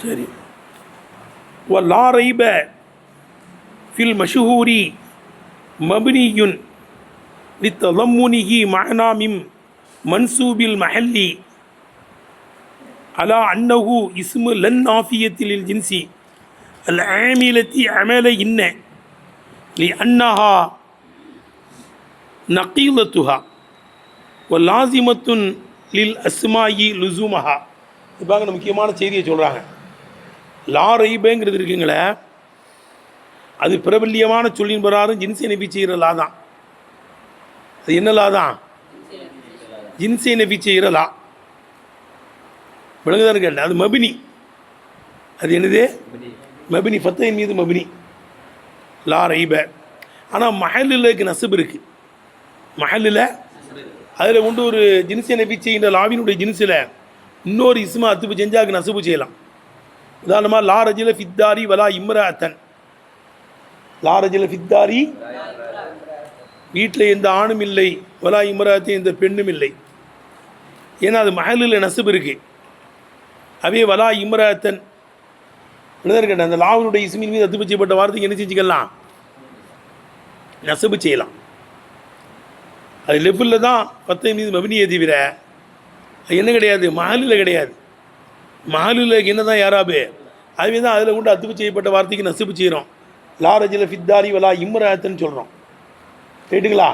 சரி. லா ரைப ஃபில் மஷ்ஹூரி மப்னியுன் லித்ததம்முனிஹி மஅனா மின் மன்சூபில் மஹல்லி அலா அன்னஹு இஸ்மு லன் ஆஃபியத்தில் ஜின்சி அல் ஆமிலத்தி அமல இன்ன லி அன்னஹா நகீலத்துஹா லாசிமத்துன் லில் அஸ்மாயி லுசூமஹா. இப்போ அங்கே முக்கியமான செய்தியை சொல்கிறாங்க. லா ரைபேங்கிறது இருக்குங்களே, அது பிரபல்யமான சொல்லின் பிரகாரம் ஜின்சை நபி செய்கிற லா தான். அது என்ன லா தான்? ஜின்சை நபி செய்கிற லா. விளங்குதான் இருக்கேன். அது மபினி. அது என்னது? மபினி. ஃபத்தையின் மீது மபினி. லா ரைப. ஆனால் மஹல்லுக்கு நசப் இருக்குது. மஹல்லில் அதில் கொண்டு ஒரு ஜின்சை நபி செய்கின்ற லாவினுடைய ஜின்ஸில் இன்னொரு இஸ்மா அத்துப்பு செஞ்சாக்கு நசபு செய்யலாம். உதாரணமாக லா ரஜில ஃபித்தாரி வலா இம்ராத்தன். லா ரஜில ஃபித்தாரி, வீட்டில் எந்த ஆணும் இல்லை, வலா இம்ராத்தையும் எந்த பெண்ணும் இல்லை. ஏன்னா அது மஹல்லில் நசபு இருக்குது. அவே வலா இம்ராத்தன் கேட்டேன். அந்த லாவினுடைய இஸ்மின் மீது அத்துப்பு செய்யப்பட்ட வார்த்தைக்கு என்ன செஞ்சுக்கலாம்? நசபு செய்யலாம். அது லெஃபில் தான் 10 மீது மபினியை தவிர அது என்ன கிடையாது, மஹல்லில் கிடையாது. மஹல்லில் என்ன தான் யாராபு, அதுவே தான் அதில் கொண்டு அத்துப்பு செய்யப்பட்ட வார்த்தைக்கு நசுப்பு செய்கிறோம். லா ரஜில ஃபித்தாரி வலா இம்ராத்தன்னு சொல்கிறோம். ரைட்டுங்களா?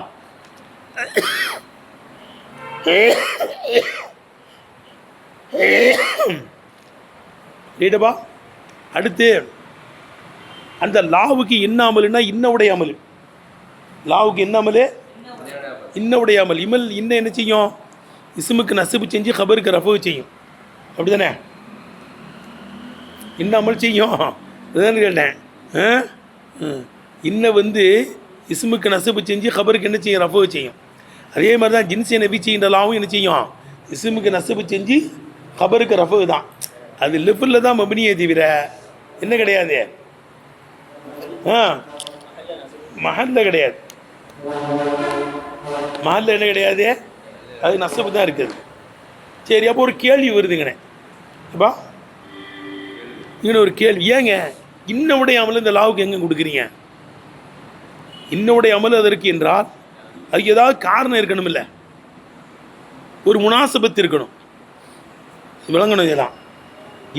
ரைட்டப்பா. அடுத்து அந்த லாவுக்கு என்ன அமலுன்னா இன்னவுடைய அமல். லாவுக்கு என்ன அமல்? இன்னவுடைய அமல். இமல் இன்ன என்ன செய்யும்? இஸ்முக்கு நசுப்பு செஞ்சு ஹபருக்கு ரஃபு செய்யும். அப்படி தானே? இன்ன அமல் செய்யும். அதுதான் கேட்டேன். இன்ன வந்து இஸ்முக்கு நசுப்பு செஞ்சு ஹபருக்கு என்ன செய்யும்? ரஃபு செய்யும். அதே மாதிரி தான் ஜின்சை நபி செய்கின்ற லாவும் என்ன செய்யும்? இஸ்முக்கு நசுப்பு செஞ்சு ஹபருக்கு ரஃபு தான். அது லெஃபில் தான் மபினியை தவிர என்ன கிடையாது, மஹல்ல கிடையாது. மஹல்ல என்ன கிடையாது, அது நசப்பு தான் இருக்குது. சரி, அப்போ ஒரு கேள்வி வருதுங்கண்ணே. அப்பா இங்கே ஒரு கேள்வி, ஏங்க இன்னவுடைய அமல் இந்த லாவுக்கு எங்கே கொடுக்குறீங்க? இன்னவுடைய அமல் அதற்கு என்றால் அதுக்கு ஏதாவது காரணம் இருக்கணும், இல்லை ஒரு முனாசபத்து இருக்கணும், விளங்கணும். இதெல்லாம்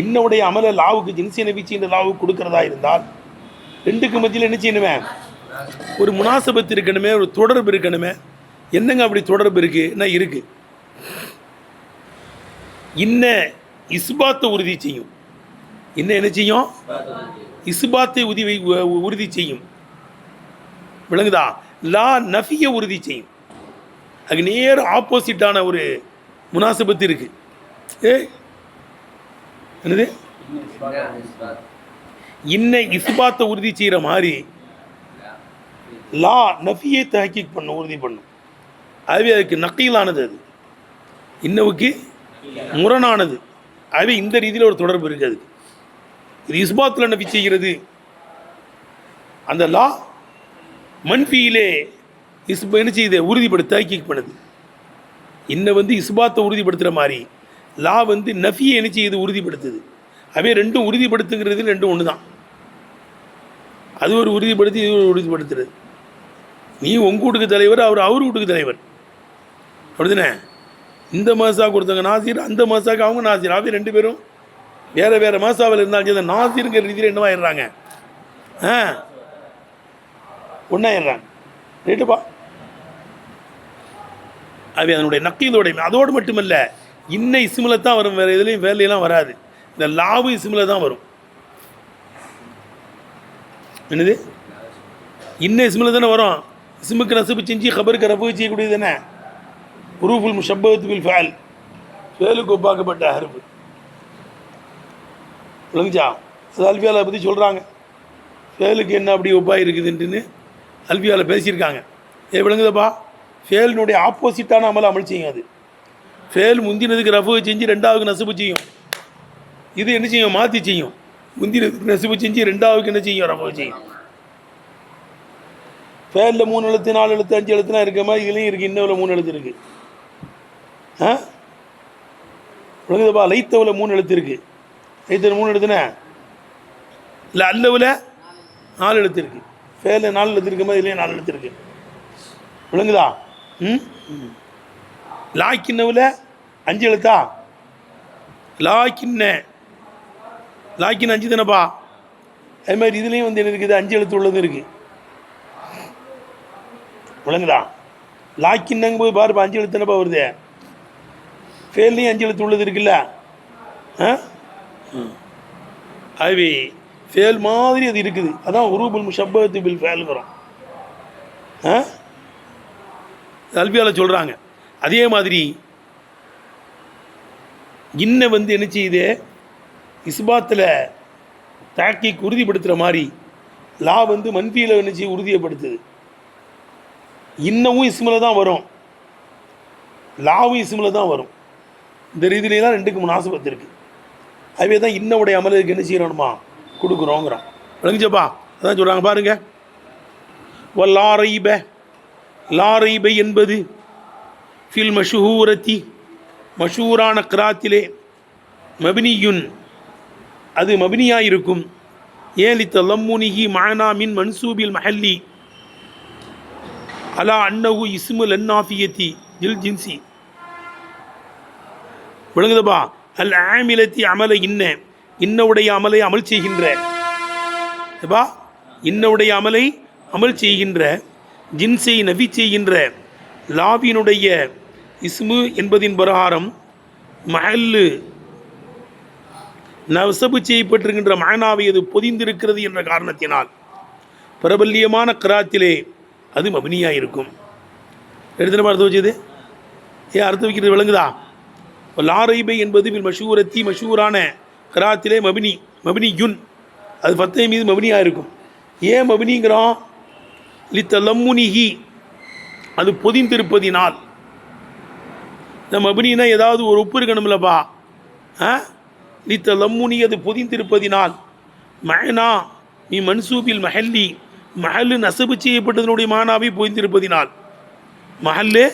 இன்னவுடைய அமலை லாவுக்கு ஜின்சை நபி செய்கின்ற லாவுக்கு கொடுக்கறதா இருந்தால் ரெண்டுக்கு மத்தியில் என்ன செய்யணுமே? ஒரு முனாசபத்து இருக்கணுமே, ஒரு தொடர்பு இருக்கணுமே. என்னங்க அப்படி தொடர்பு இருக்குன்னா இருக்கு. இன்ன இஸ்பாத்தை உறுதி செய்யும். இன்ன என்ன செய்யும்? இஸ்பாத்தை உறுதி செய்யும். விளங்குதா? லா நஃபியை உறுதி செய்யும். அதுக்கு நேர் ஆப்போசிட்டான ஒரு முனாசபத்து இருக்கு. என்னது? இன்ன இஸ்பாத்தை உறுதி செய்கிற மாதிரி லா நஃபியை தஹ்கீக் பண்ணும், உறுதி பண்ணும். அதுவே அதுக்கு நக்கீலானது, அது இன்னவுக்கு முரணானது. அதுவே இந்த ரீதியில் ஒரு தொடர்பு இருக்குது. அதுக்கு இது இஸ்பாத்தில் நஃபி செய்கிறது. அந்த லா மன்ஃபியிலே என்ன செய்யுது? உறுதிப்படுத்த தஹ்கீக் பண்ணுது. இன்ன வந்து இஸ்பாத்தை உறுதிப்படுத்துகிற மாதிரி லா வந்து நஃபியை என்ன செய்யுது? உறுதிப்படுத்துது. அவே ரெண்டும் உறுதிப்படுத்துங்கிறது ரெண்டும் ஒன்று தான். அது ஒரு உறுதிப்படுத்தி, இது ஒரு உறுதிப்படுத்துறது. நீ உங்க வீட்டுக்கு தலைவர், அவர் வீட்டுக்கு தலைவர், அப்படிதானே? இந்த மாசா கொடுத்தவங்க நாசிர், அந்த மாசாக்கு அவங்க நாசிர். அவை ரெண்டு பேரும் வேற வேற மாசாவில் இருந்தாலும் அந்த நாசிருங்கிற ரீதியில் என்னவாயிடுறாங்க? ஒன்றாயிடுறாங்க. ரைட்டுப்பா. அவை அதனுடைய நக்கீலோடைய அதோடு மட்டுமல்ல, இன்ன இஸ்மில் தான் வரும், வேறு இதுலேயும் வேலையெல்லாம் வராது. இந்த லாவு இஸ்மில் தான் வரும். என்னது? இன்ன இஸ்மில் தானே வரும். இஸ்முக்கு நசுப்பு செஞ்சு ஹபருக்கு ரஃபு செய்யக்கூடியது தானே ஹுரூஃபுல் முஷப்பஹத்து பில் ஃபஅல், ஃபேலுக்கு ஒப்பாக்கப்பட்ட ஹர்ஃபு. விளங்குச்சா? அது அல்ஃபியாவில் பற்றி சொல்கிறாங்க. ஃபேலுக்கு என்ன அப்படி ஒப்பாக இருக்குதுன்ட்டுன்னு அல்ஃபியாவில் பேசியிருக்காங்க. விளங்குதப்பா? ஃபேலினுடைய ஆப்போசிட்டான அமல் செய்யும். அது ஃபேல் முந்தினதுக்கு ரஃபு செஞ்சு ரெண்டாவுக்கு நசுப்பு செய்யும். இது என்ன செய்யும்? மாற்றி செய்யும். முந்தினதுக்கு நசுப்பு செஞ்சு ரெண்டாவுக்கு என்ன செய்யும்? ரஃபு செய்யும். ஃபேலில் 3 எழுத்து 4 எழுத்து 5 எழுத்துலாம் இருக்க மாதிரி இதுலேயும் இருக்குது. இன்னவில் 3 எழுத்து இருக்குது. விளங்குதப்பா? லைத்தவில் 3 எழுத்து இருக்குது. எத்தனை 3 எழுத்துனே இல்லை அல்லவில் 4 எழுத்து இருக்குது. ஃபேல 4 எழுத்து இருக்குமா இதுலேயே 4 எழுத்து இருக்குது. விளங்குதா? லாக்கின்னவில் 5 எழுத்தா? லாக்கின்ன 5 தானப்பா. அது மாதிரி இதுலேயும் வந்து என்ன இருக்குது? 5 எழுத்து உள்ளது இருக்குது. விளங்குதா? லாக்கின்னங்கும் போது பாருப்பா 5 எழுத்து தானப்பா வருது. ஃபேல்லையும் 5 எழுத்து உள்ளது இருக்குல்ல. ஆகவே ஃபேல் மாதிரி அது இருக்குது. அதான் உரூபுல் முஷப்பஹத்து பில் ஃபேலுங்கிறோம். அல்பியாவில் சொல்கிறாங்க. அதே மாதிரி இன்ன வந்து என்ன செய்யுது? இஸ்பாத்தில் தாக்கீக் உறுதிப்படுத்துகிற மாதிரி லா வந்து மன்ஃபியில் என்ன செய்ய உறுதியப்படுத்துது. இன்னமும் இஸ்மில் தான் வரும், லாவும் இஸ்மில் தான் வரும். இந்த ரீதியிலாம் 2க்கு முனாசபத்து இருக்குது. அதுவே தான் இன்னவுடைய அமலுக்கு என்ன செய்யணுமா கொடுக்குறோங்கிறோம். விளங்குச்சப்பா? அதான் சொல்கிறாங்க பாருங்க. லாரைப லாரைபை என்பது ஃபில் மஷூரத்தி மஷூரான கிராத்திலே மபினியுன் அது மபினியாக இருக்கும். ஏலி தலம்முனிஹி மானா மின் மன்சூபில் மஹல்லி அலா அன்னஹு இஸ்முல் அன்னாஃபியத்தி ஜில் ஜின்சி. விளங்குதப்பா? அல் ஆமிலத்தி அமல இன்னவுடைய அமலை அமல் செய்கின்ற இன்னவுடைய அமலை அமல் செய்கின்ற ஜின்ஸை நபி செய்கின்ற லாவினுடைய இஸ்மு என்பதின் பிரகாரம் மஹல்லு நசபு செய்யப்பட்டிருக்கின்ற மானாவை அது பொதிந்திருக்கிறது என்ற காரணத்தினால் பிரபல்யமான கிராத்திலே அது மபினியாக இருக்கும். எடுத்துன அர்த்தம் வச்சது ஏன் அர்த்தம் வைக்கிறது? விளங்குதா? லாரைபை என்பது மஷூரத்தி மஷூரான கிராத்திலே மபினியுன் அது ஃபத்தை மீது மபினியாக இருக்கும். ஏன் மபினிங்கிறோம்? லித்தலம்முனிஹி அது பொதிந்திருப்பதினால். இந்த மபினினா ஏதாவது ஒரு உப்பு இருக்கணும்லப்பா. லித்தலம்முனி அது பொதிந்திருப்பதினால். மஹனா நீ மன்சூபில் மஹல்லி மஹல்லு நசபு செய்யப்பட்டதனுடைய மானாவை பொதிந்திருப்பதினால். மஹல்லு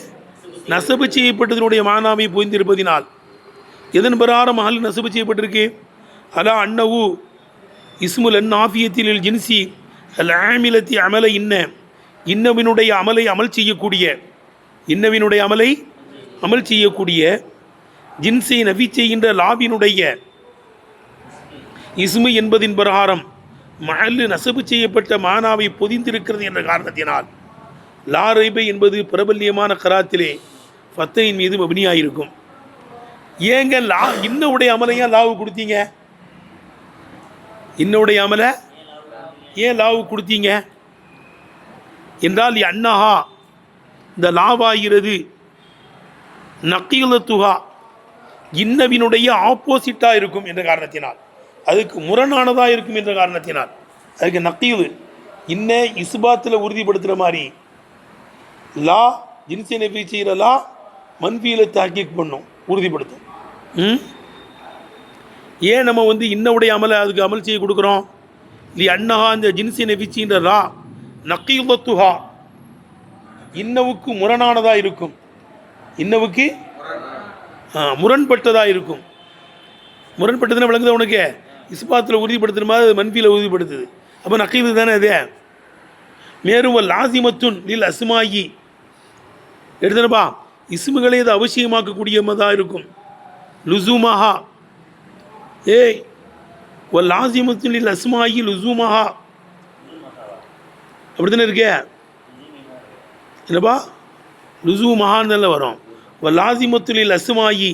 நசபு செய்யப்பட்டதனுடைய மானாவை பொதிந்திருப்பதினால். எதன் பிரகாரம் மஹல்லு நசபு செய்யப்பட்டிருக்கு? அலா அன்னஹு இஸ்முல் அன்னாஃபியத்தில் ஜின்சி அல் ஆமிலத்தி அமல இன்னவினுடைய அமலை அமல் செய்யக்கூடிய ஜின்ஸை நபி செய்கின்ற லாவினுடைய இஸ்மு என்பதின் பிரகாரம் மஹல்லு நசபு செய்யப்பட்ட மானாவை பொதிந்திருக்கிறது என்ற காரணத்தினால் லாரைபை என்பது பிரபல்யமான கராத்திலே ஃபத்தையின் மீது மபினியாயிருக்கும். ஏங்க இன்னவுடைய அமலையா லாவு கொடுத்தீங்க? இன்னவுடைய அமலை ஏன் லாவு கொடுத்தீங்க என்றால் அன்னஹா இந்த லாவாகிறது நக்கீலத்துஹா இன்னவினுடைய ஆப்போசிட்டாக இருக்கும் என்ற காரணத்தினால், அதுக்கு முரணானதாக இருக்கும் என்ற காரணத்தினால் அதுக்கு நக்கீல் இன்ன இஸ்பாத்தில் உறுதிப்படுத்துகிற மாதிரி லா ஜின்ஸை நபி செய்கிற லா மன்ஃபியில் தாக்கீக் பண்ணும் உறுதிப்படுத்தும். ஏன் நம்ம வந்து இன்னவுடைய அமலை அதுக்கு அமல் செய்ய கொடுக்குறோம்? அன்னஹா இந்த ஜின்ஸை நபி செய்கின்ற லா நக்கீலத்துஹா இன்னவுக்கு முரணானதாக இருக்கும், இன்னவுக்கு முரண்பட்டதாக இருக்கும். முரண்பட்டதுன்னு விளங்குது உனக்கு? இஸ்பாத்தில் உறுதிப்படுத்துகிற மாதிரி அது மன்ஃபியில் உறுதிப்படுத்துது. அப்போ நக்கீது தானே அது. மேலும் லாசிமத்துன் லில் அஸ்மாயி எடுத்துனப்பா இஸ்முகளை அது அவசியமாக்கக்கூடியதாக இருக்கும். லுசூமஹா லாசிமத்துன் லில் அஸ்மாயி லுசூமஹா அப்படி தானே இருக்கே என்னப்பா? லுசூமஹான்னு வரும். லாசிமத்துலில் அஸ்மாயி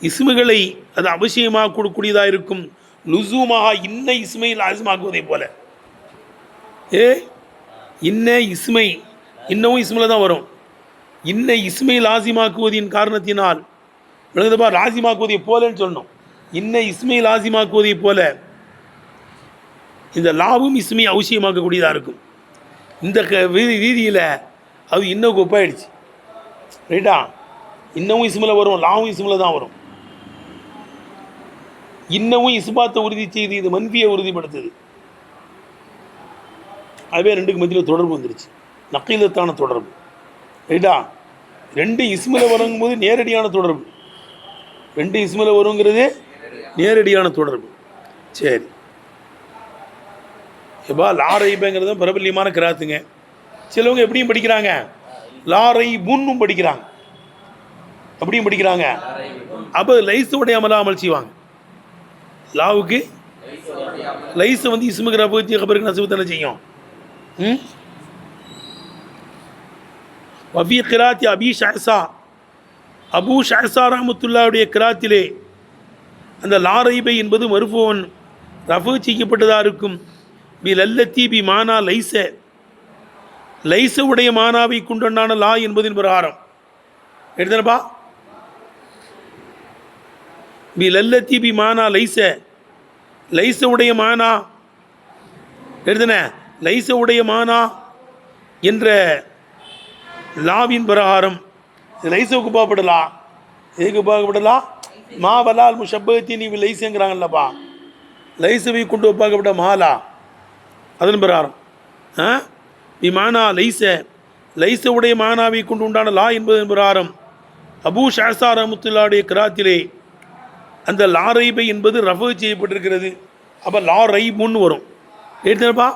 இஸ்முகளை அது அவசியமாக கொடுக்கூடியதாக இருக்கும். லுசூமஹா இன்ன இஸ்மை லாசிமாக்குவதை போல. இன்ன இஸ்மை இன்னமும் இஸ்மில் தான் வரும். இன்ன இஸ்மை லாசிமாக்குவதின் காரணத்தினால் விளங்குதுப்பா? லாசிமாக்குவதை போலன்னு சொல்லணும். இன்ன இஸ்மை லாசிமாக்குவதை போல இந்த லாவும் இஸ்மை அவசியமாக்கக்கூடியதாக இருக்கும். இந்த ரீதியில் அது இன்னும் ஒப்பாயிடுச்சு. ரைட்டா? இன்னமும் இஸ்மில் வரும், லாவும் இஸ்மில் தான் வரும். இன்னமும் இஸ்பாத்தை உறுதி செய்து இது மன்ஃபியை உறுதிப்படுத்துது. அதுவே 2க்கு மத்தியில் தொடர்பு வந்துருச்சு, நக்கீலத்தான தொடர்பு. ரைட்டா? 2 இஸ்மில் வரும்போது நேரடியான தொடர்பு. 2 இஸ்மில் வருங்கிறது நேரடியான தொடர்பு. சரி, எப்பா லா ரைபங்கிறது பிரபல்யமான கிராத்துங்க. சிலவங்க எப்படியும் படிக்கிறாங்க, லா ரைபுன்னும் படிக்கிறாங்க, அப்படியும் படிக்கிறாங்க. அப்போ லைஸுடைய அமலா அமல் செய்வாங்க. லாவுக்கு லைஸ் வந்து இஸ்முக்கு ரஃபுக்கு கபருக்கு நஸ்பு தானே செய்யும். வஃபி கிராத்தி அபி ஷஅஸா, அபூ ஷஅஸா ரஹ்மத்துல்லாஹுடைய கிராத்திலே அந்த லா ரைபை என்பது மர்ஃபூன் ரஃபு செய்யப்பட்டதாக இருக்கும். பி லல்லத்தி பி மானா லைஸ, லைஸ உடைய மானாவை கொண்டான லா என்பதின் பிரகாரம் எடுத்தனப்பா. பி லல்லத்தி பி மானா லைஸ, லைஸ உடைய மானா எழுதுன, லைஸ உடைய மானா என்ற லாவின் பிரகாரம் லைஸுக்கு உபாப்படலா. எதுக்கு உபாக்கப்படலாம்? மா வலால் முஷப்பத்தி நீ லைஸுங்கிறாங்கல்லப்பா, லைஸவை கொண்டு ஒப்பாக்கப்பட்ட மாலா அதன் பிரகாரம் மானா லைஸ, லைஸ உடைய மானாவை கொண்டு உண்டான லா என்பதன் பிரகாரம் அபூ ஷஅஸா ரஹ்மத்துல்லாஹுடைய கிராத்திலே அந்த லா ரைபை என்பது ரஃபு செய்யப்பட்டிருக்கிறது. அப்போ லா ரைபுன்னு வரும். எடுத்தப்பா.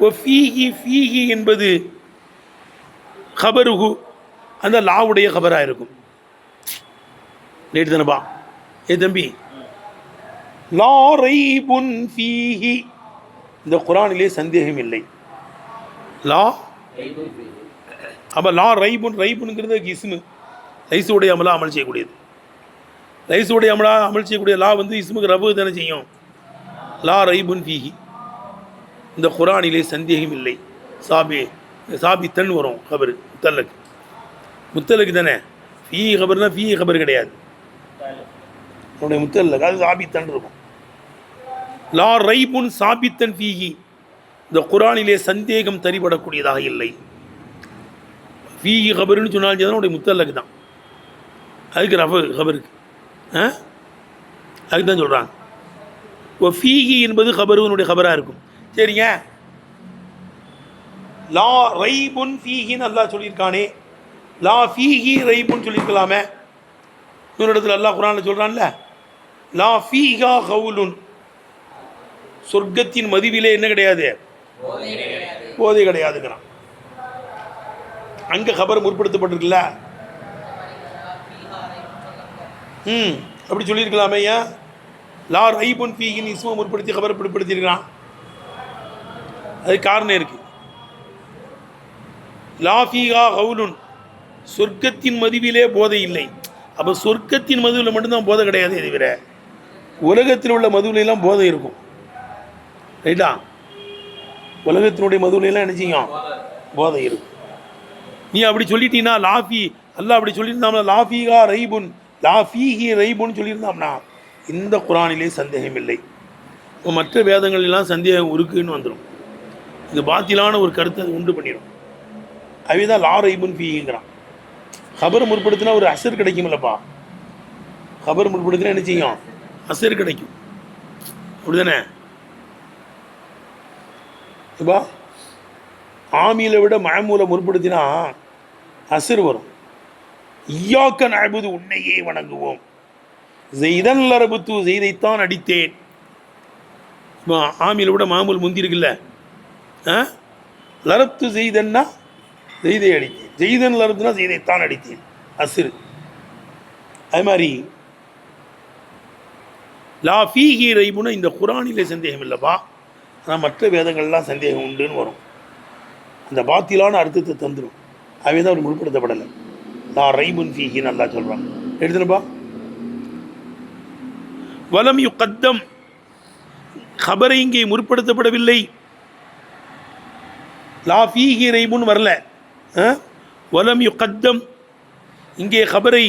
ஓ ஃபீஹி, ஃபீஹி என்பது கபருகு, அந்த லாவுடைய கபராக இருக்கும். எடுத்தனப்பா. ஏ தம்பி, லா ரைபுன் ஃபீஹி, இந்த குர்ஆனிலே சந்தேகம் இல்லை. லா அப்போ லா ரைபுன், ரைபுன்ங்கிறது இஸ்மு, லைஸுடைய அமலா அமல் செய்யக்கூடியது. லைஸுடைய அமலா அமல் செய்யக்கூடிய லா வந்து இஸ்முக்கு ரஃபு தானே செய்யும். லா ரைபுன் ஃபீஹி, இந்த குர்ஆனிலே சந்தேகம் இல்லை. சாபித்தன் வரும் கபரு, முத்தல்லக்கு, முத்தல்லக்கு தானே. ஃபீ கபர்னா ஃபீ கபர் கிடையாது, உன்னுடைய முத்தல்லக்கு அது சாபித்தன் இருக்கும். லா ரைபுன் சாபித்தன் ஃபீஹி, இந்த குர்ஆனிலே சந்தேகம் தரிபடக்கூடியதாக இல்லை. ஃபீஹி கபருன்னு சொன்னாலும் உடைய முத்தல்லக்கு தான், அதுக்கு ரஃபு கபருக்கு அதுக்கு தான் சொல்கிறாங்க. ஓ ஃபீஹி என்பது கபருனுடைய கபராக இருக்கும். சரிங்க, லா ரைபுன் ஃபீஹின்னு அல்லாஹ் சொல்லியிருக்கானே, லா ஃபீஹி ரைபுன் சொல்லியிருக்கலாமே. இன்னொரு இடத்துல அல்லாஹ் குர்ஆனில் சொல்கிறான்ல, லா ஃபீஹா கவுலுன், சொர்க்கத்தின் மதிவிலே என்ன கிடையாது, போதை கிடையாதுங்கிறான். அங்கே கபர் முற்படுத்தப்பட்டிருக்குல்ல, அப்படி சொல்லியிருக்கலாமே. ஏன் லா ரைபுன் ஃபீஹின் இஸ்மை முற்படுத்தி கபரை பிற்படுத்தியிருக்கிறான்? அது காரணம் இருக்கு. லா ஃபீஹா கவுலுன், சொர்க்கத்தின் மதிவிலே போதை இல்லை. அப்போ சொர்க்கத்தின் மதுவில் மட்டும்தான் போதை கிடையாது, தவிர உலகத்தில் உள்ள மதுவிலாம் போதை இருக்கும். ரைட்டா? உலகத்தினுடைய மதுவிலாம் என்ன செய்யும், போதை இருக்கும். நீ அப்படி சொல்லிட்டீங்கன்னா லாஃபி, அல்ல அப்படி சொல்லியிருந்தாம்னா லாஃபீஹா ரைபுன், லாஃபீஹி ரைபுன்னு சொல்லியிருந்தாம்னா இந்த குர்ஆனிலே சந்தேகம் இல்லை. இப்போ மற்ற வேதங்கள் எல்லாம் சந்தேகம் இருக்குன்னு வந்துடும். இது பாத்திலான ஒரு கருத்தை அது உண்டு பண்ணிடும். அதுதான் லா ரைபுன் ஃபீஹிங்கிறான். கபர் முற்படுத்தினா ஒரு அசர் கிடைக்குமில்லப்பா, கபர் முற்படுத்தினா என்ன செய்யும், அசர் கிடைக்கும். அப்படிதானே? இப்போ ஆமியில விட மஅமூல முற்படுத்தினா அசர் வரும். இய்யாக நஅபுது, உன்னையே வணங்குவோம். ஸெய்தன் லரபுத்து, ஸெய்தைத்தான் அடித்தேன். இப்போ ஆமியில விட மாமூல் முந்தி இருக்குல்ல. லரப்து ஸெய்தன்னா ஸெய்தை அடித்தேன், ஸெய்தன் லரப்துனா ஸெய்தைத்தான் அடித்தேன், அஸ்ரு. அது மாதிரி லா ஃபீஹி ரைபுன்னா இந்த குர்ஆனிலே சந்தேகம் இல்லைப்பா, ஆனால் மற்ற வேதங்கள்லாம் சந்தேகம் உண்டுன்னு வரும். அந்த பாத்திலான அர்த்தத்தை தந்துடும். அவை தான் அவர் முற்படுத்தப்படலை. லா ரைபுன் ஃபீஹின்னு அல்லாஹ் சொல்கிறான். எடுத்துனப்பா. வலம் யுகத்தம், கபரை இங்கே முற்படுத்தப்படவில்லை. லா ஃபீஹி ரைபுன் வரல. வலம் யுகத்தம், இங்கே கபரை,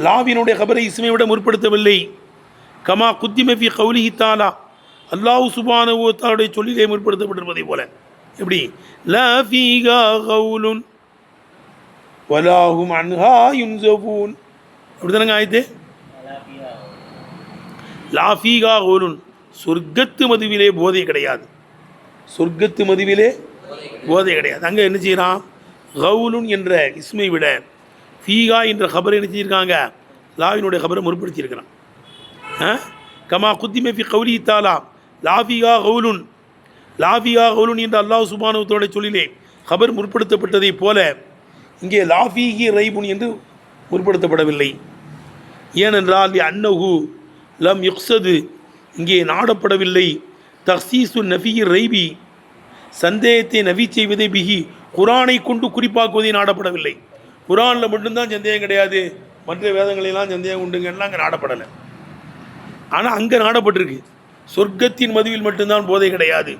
லாவினுடைய கபரை இஸ்மை விட முற்படுத்தவில்லை. கமா குத்திம ஃபீ கௌலிஹி தஆலா, அல்லாஹ் சுப்ஹானஹு வ தஆலாவுடைய சொல்லிலே முற்படுத்தப்பட்டிருப்பதை போல. எப்படி? லா ஃபீஹா கவுலுன் வலாஹும் அன்ஹா யுன்ஸஃபூன். அப்படிதானங்க ஆயிட்டு. லா ஃபீஹா கவுலுன், சொர்க்கத்து மதுவிலே போதை கிடையாது, சொர்க்கத்து மதுவிலே போதை கிடையாது. அங்கே என்ன செய்யறான், கவுலுன் என்ற இஸ்மை விட ஃபீஹா என்ற கபரை என்ன செஞ்சிருக்காங்க, லாவினுடைய கபரை முற்படுத்தியிருக்கிறான். கமா குத்திமே ஃபி கௌலி தாலா லாஃபியா கவுலுன் லாஃபியா கவுலுன் என்று அல்லாஹ் சுப்ஹானஹு சொல்லிலே கபர் முற்படுத்தப்பட்டதை போல இங்கே லாஃபிஹி ரைபுன் என்று முற்படுத்தப்படவில்லை. ஏனென்றால் அன்னஹு லம் யுக்ஸது இங்கே நாடப்படவில்லை தக்சீசு நஃபி ரைபி சந்தேகத்தை நஃபி செய்வதை பிஹி குரானை கொண்டு குறிப்பாக்குவதை நாடப்படவில்லை. குரானில் மட்டும்தான் சந்தேகம் கிடையாது, மற்ற வேதங்களெல்லாம் சந்தேகம் உண்டுங்கலாம் அங்கே நாடப்படலை. ஆனால் அங்கே நாடப்பட்டிருக்கு சொர்க்கத்தின் மதுவில் மட்டும்தான் போதை கிடையாது,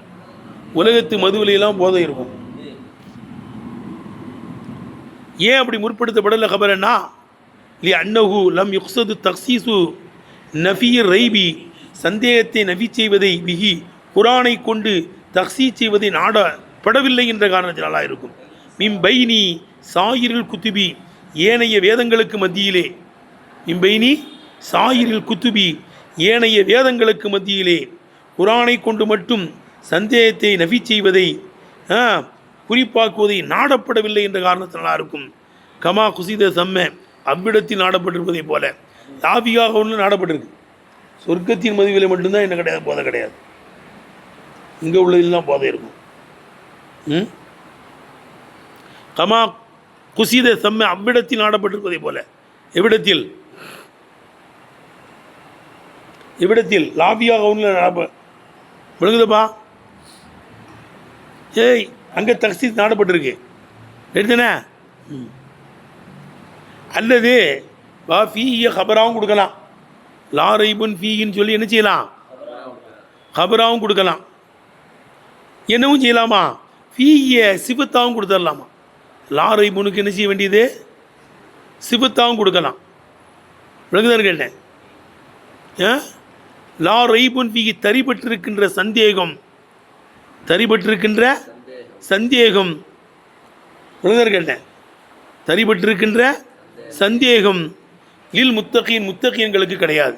உலகத்து மதுவிலாம் போதை இருக்கும். ஏன் அப்படி முற்படுத்தப்படலை கபரன்னா லி அன்னஹு லம் யுக்ஸது தக்சீசு நஃபி ரைபி சந்தேகத்தை நஃபி செய்வதை பிஹி குரானை கொண்டு தக்சீ செய்வதை நாடப்படவில்லை என்ற காரணத்தினால இருக்கும். மிம்பைனி சாயிரில் குத்துபி ஏனைய வேதங்களுக்கு மத்தியிலே மிம்பைனி சாயிரில் குத்துபி ஏனைய வேதங்களுக்கு மத்தியிலே குரானை கொண்டு மட்டும் சந்தேகத்தை நஃபி செய்வதை குறிப்பாக்குவதை நாடப்படவில்லை என்ற காரணத்தினால இருக்கும். கமா குசித சம்ம அவ்விடத்தில் நாடப்பட்டிருப்பதை போல லாஃபியாக ஒன்று நாடப்பட்டிருக்கு. சொர்க்கத்தின் மதுவிலே மட்டும்தான் என்ன கிடையாது, போதை கிடையாது. இங்கே உள்ளதில் போதை இருக்கும். கமா குசித சம்ம அவ்விடத்தில் நாடப்பட்டிருப்பதை போல எவ்விடத்தில் எவ்விடத்தில் லாஃபியாக ஒன்று விழுங்குதப்பா. ஏய் அங்கே தக்சீஸ் நாடப்பட்டிருக்கு எடுத்தனே. அல்லது வா ஃபீய ஹபராவும் கொடுக்கலாம், லா ரைபுன் ஃபீன்னு சொல்லி என்ன செய்யலாம், ஹபராவும் கொடுக்கலாம். என்னவும் செய்யலாமா, ஃபீய சிபத்தாவும் கொடுத்துடலாமா. லா ரைபுனுக்கு என்ன செய்ய வேண்டியது, சிபத்தாவும் கொடுக்கலாம். விளங்குதான்னு கேட்டேன். லா ரைபுன் ஃபீ தரிபட்டிருக்கின்ற சந்தேகம், தரிபட்டிருக்கின்ற சந்தேகம். விளங்குதான்னு கேட்டேன். தரிபட்டிருக்கின்ற சந்தேகம் லில் முத்தகீன் முத்தகீன்களுக்கு கிடையாது.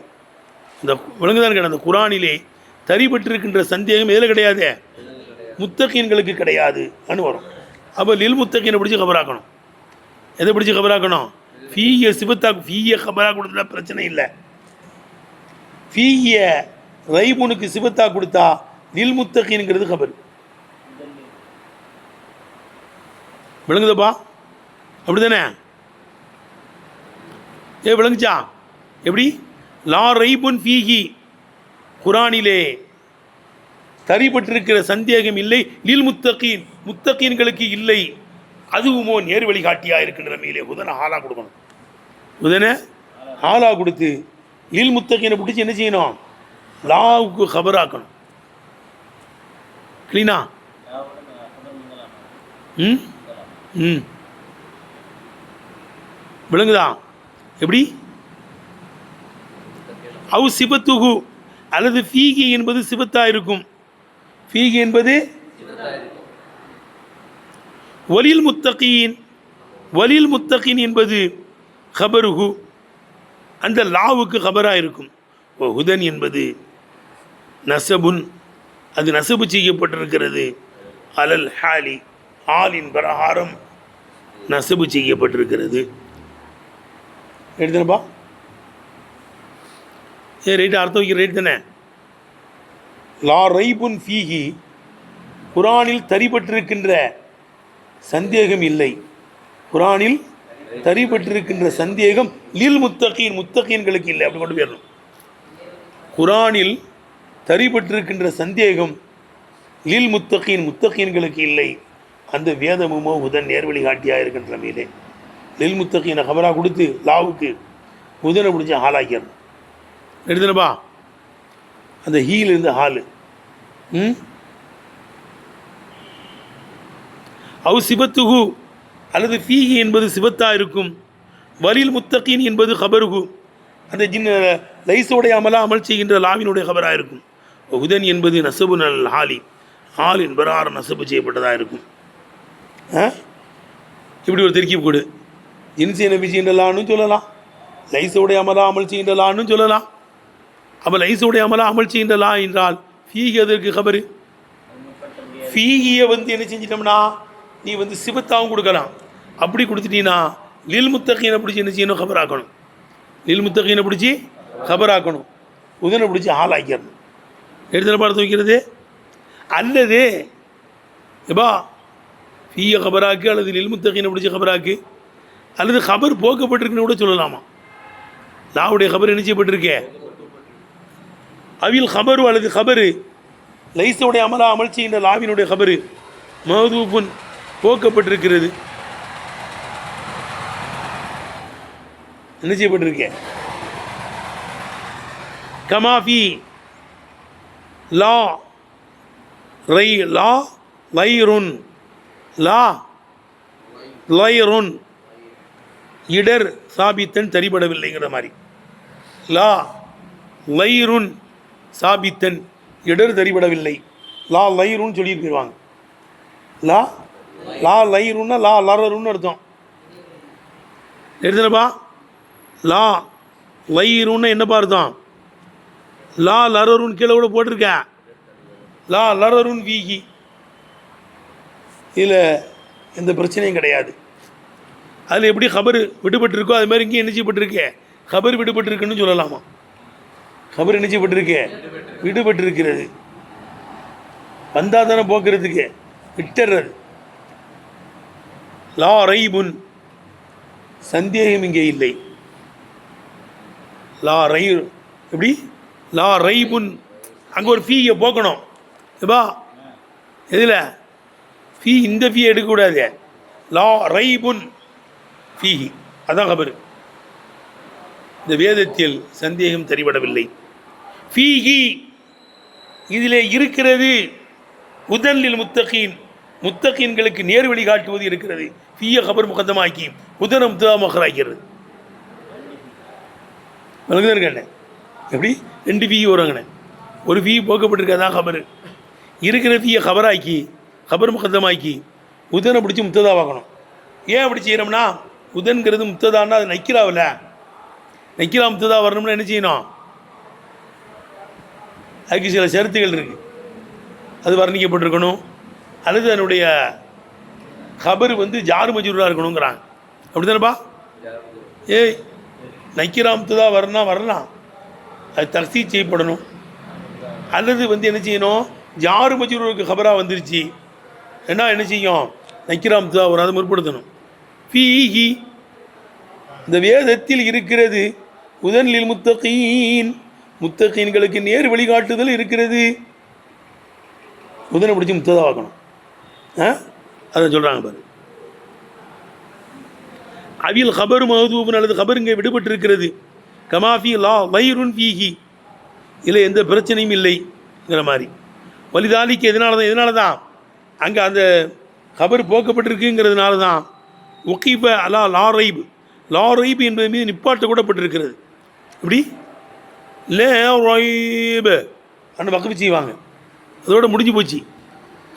இந்த விளங்குதான் கேட்ட அந்த குரானிலே தரிபட்டிருக்கின்ற சந்தேகம் எதில் கிடையாது, முத்தகீன்களுக்கு கிடையாது அனு வரும். அப்போ லில் முத்தகீனை பிடிச்சி கபராக்கணும். எதை பிடிச்சி கபராக்கணும், ஃபீய சிபத்தா ஃபீய கபரா கொடுத்தா பிரச்சனை இல்லை. ஃபீய ரைபுனுக்கு சிபத்தா கொடுத்தா லில் முத்தகீன்ங்கிறது கபர். விளங்குதப்பா, அப்படிதானே? விளங்குச்சா? எப்படி லா ரைபுன் ஃபீஹி குரானிலே தரிபட்டிருக்கிற சந்தேகம் இல்லை, லில் முத்தகீன் முத்தகீன்களுக்கு இல்லை. அதுவுமோ நேர் வழிகாட்டியாக இருக்கின்ற நிலைமையிலே உதன ஹாலா கொடுக்கணும். உதன ஹாலா கொடுத்து லில் முத்தகீனை பிடிச்சி என்ன செய்யணும், லாவுக்கு கபராக்கணும். கிளீனா? விளங்குதா? எப்படி அவு சிபத்துகு அல்லது ஃபீகி என்பது சிபத்தா இருக்கும். ஃபீகி என்பது வலில் முத்தகீன், வலில் முத்தகீன் என்பது கபருகு அந்த லாவுக்கு கபராக இருக்கும். ஹுதன் என்பது நசபுன், அது நசபு செய்யப்பட்டிருக்கிறது. அலல் ஹாலி ஆலின் பிரகாரம் நசபு செய்யப்பட்டிருக்கிறது. எடுத்தனப்பா ரைட்டு, அர்த்தம் வைக்கிற ரைட் தானே. லா ரைபுன் ஃபீஹி குரானில் தரிபட்டிருக்கின்ற சந்தேகம் இல்லை, குரானில் தரிபட்டிருக்கின்ற சந்தேகம் லில் முத்தகீன் முத்தகீன்களுக்கு இல்லை. அப்படி கொண்டு போயிடணும். குரானில் தரிபட்டிருக்கின்ற சந்தேகம் லில் முத்தகீன் முத்தகீன்களுக்கு இல்லை. அந்த வேதமுமோ உதன் நேர்வழி காட்டியாக இருக்கின்ற மீதே லில் முத்தகீனை கபராக கொடுத்து லாவுக்கு உதனை பிடிச்சி ஹாலாக்கிடணும். எடுத்துனப்பா அந்த ஹீலிருந்து ஹாலு. அவு சிபத்துகு அல்லது ஃபீஹி என்பது சிபத்தாக இருக்கும். வலில் முத்தகீன் என்பது கபருகு அந்த லைசோடைய அமல் செய்கின்ற லாவினுடைய கபராக இருக்கும். உதன் என்பது நசபு நல் ஹாலி ஹாலின் பரார நசபு செய்யப்பட்டதாக இருக்கும். இப்படி ஒரு தெர்க்கீப் கொடு. ஜின்சிய நபி செய்கின்றலான்னு சொல்லலாம், லைசோடைய அமலா அமல் செய்கின்றலான்னு சொல்லலாம். அப்போ லைசோடைய அமலா அமல் செய்கின்றலா என்றால் ஃபீஹி அதற்கு கபரு. ஃபீஹியை என்ன செஞ்சிட்டோம்னா நீ சிபத்தாவும் கொடுக்கலாம். அப்படி கொடுத்துட்டீங்கன்னா லில் முத்தகீனை பிடிச்சி என்ன செய்யணும், கபராக்கணும். லில் முத்தகீனை பிடிச்சி கபராக்கணும். உதனை பிடிச்சி ஆளாக்கிடணும். எடுத்துன பாடத்தை வைக்கிறது அல்லது எப்பா ஃபீய கபராக்கு அல்லது லில்முத்தகீனை பிடிச்ச கபராக்கு அல்லது கபர் போக்கப்பட்டிருக்குன்னு கூட சொல்லலாமா. லாவுடைய கபர் என்ன செய்யப்பட்டிருக்கே அவில் கபரு அல்லது கபரு லைஸுடைய அமலா அமல் செய்கின்ற லாவினுடைய கபரு மஹதூபுன் போக்கப்பட்டிருக்கிறது. என்ன செய்யப்பட்டிருக்கேன் கமாஃபி லா ரை லா லைருன் லா லைருன் இடர் சாபித்தன் தரிபடவில்லைங்கிற மாதிரி. லா லைருன் சாபித்தன் இடர் தரிபடவில்லை. லா லைருன்னு சொல்லி போயிடுவாங்க. லா லா லைருன்னா லா லரருன்னு அர்த்தம். எடுத்துனப்பா லா லைருன்னா என்னப்பா அர்த்தம்? லா லரருன் கீழே கூட போட்டிருக்கேன். லா லரருன் வீகி. இதில் எந்த பிரச்சனையும் கிடையாது. அதில் எப்படி கபர் விடுபட்டிருக்கோ அது மாதிரி இங்கேயும் என்ன செய்யப்பட்டிருக்கே கபர் விடுபட்டிருக்குன்னு சொல்லலாமா. கபர் என்ன செய்யப்பட்டிருக்கே விடுபட்டிருக்கிறது. வந்தால் தானே போக்குறதுக்கு விட்டுறது. லா ரைபுன் சந்தேகம் இங்கே இல்லை. லா ரை எப்படி லா ரைபுன் அங்கே ஒரு ஃபீயை போக்கணும். எப்பா எதில் ஃபீ இந்த ஃபீ எடுக்கக்கூடாது. லா ரைபுன் ஃபீஹி அதான் கபர். இந்த வேதத்தில் சந்தேகம் தெரிவிடவில்லை. ஃபீஹி இதிலே இருக்கிறது. உதன்லில் முத்தகீன் முத்தகீன்களுக்கு நேர் வழி காட்டுவது இருக்கிறது. ஃபீய கபர் முகத்தமாக்கி உதன முத்தமாக்கிறாக்கிறது. வழங்குதாருங்கண்ணே எப்படி ரெண்டு ஃபீ வருவாங்கண்ணே. ஒரு ஃபீ போக்கப்பட்டிருக்காதான் கபர். இருக்கிற ஃபீயை கபராக்கி கபர் முகத்தமாக்கி உதனை பிடிச்சி முத்ததாவாக்கணும். ஏன் அப்படி செய்யணும்னா உதன்கிறது முத்ததான்னா அது நக்கிராவில் நக்கிரா முத்ததா வரணும்னா என்ன செய்யணும்? அதுக்கு சில ஷரத்துகள் இருக்குது. அது வர்ணிக்கப்பட்டிருக்கணும். அல்லது அதனுடைய கபர் ஜாரு மஜ்ரூராக இருக்கணுங்கிறாங்க. அப்படி தானேப்பா? ஏய் நக்கிரா முத்ததா வரலாம். அது தர்சீத் செய்யப்படணும். அல்லது என்ன செய்யணும்? ஜாரு மஜ்ரூருக்கு கபராக வந்துருச்சு என்ன செய்யும்? நக்கிரா முத்ததா வரும். அதை முற்படுத்தணும். ஃபீஹி இந்த வேதத்தில் இருக்கிறது. உதன்லில் முத்தகீன் முத்தகீன்களுக்கு நேர் வழிகாட்டுதல் இருக்கிறது. உதனை பிடிச்சி முத்ததா வாக்கணும். அதை சொல்கிறாங்க பாரு. அவில் கபர் மஹதூபன் அல்லது கபர் இங்கே விடுபட்டிருக்கிறது. கமாஃபி லா வைருன் ஃபீஹி இதில் எந்த பிரச்சனையும் இல்லைங்கிற மாதிரி. வலிதாலிக்கு எதனால தான் அங்கே அந்த கபர் போக்கப்பட்டிருக்குங்கிறதுனால தான் ஒக்கீப அலா லாரைபு லாரைபு என்பது மீது நிப்பாட்ட கூடப்பட்டிருக்கிறது. இப்படி லே ரைபு அந்த வக்கஃப் செய்வாங்க. அதோட முடிஞ்சு போச்சு.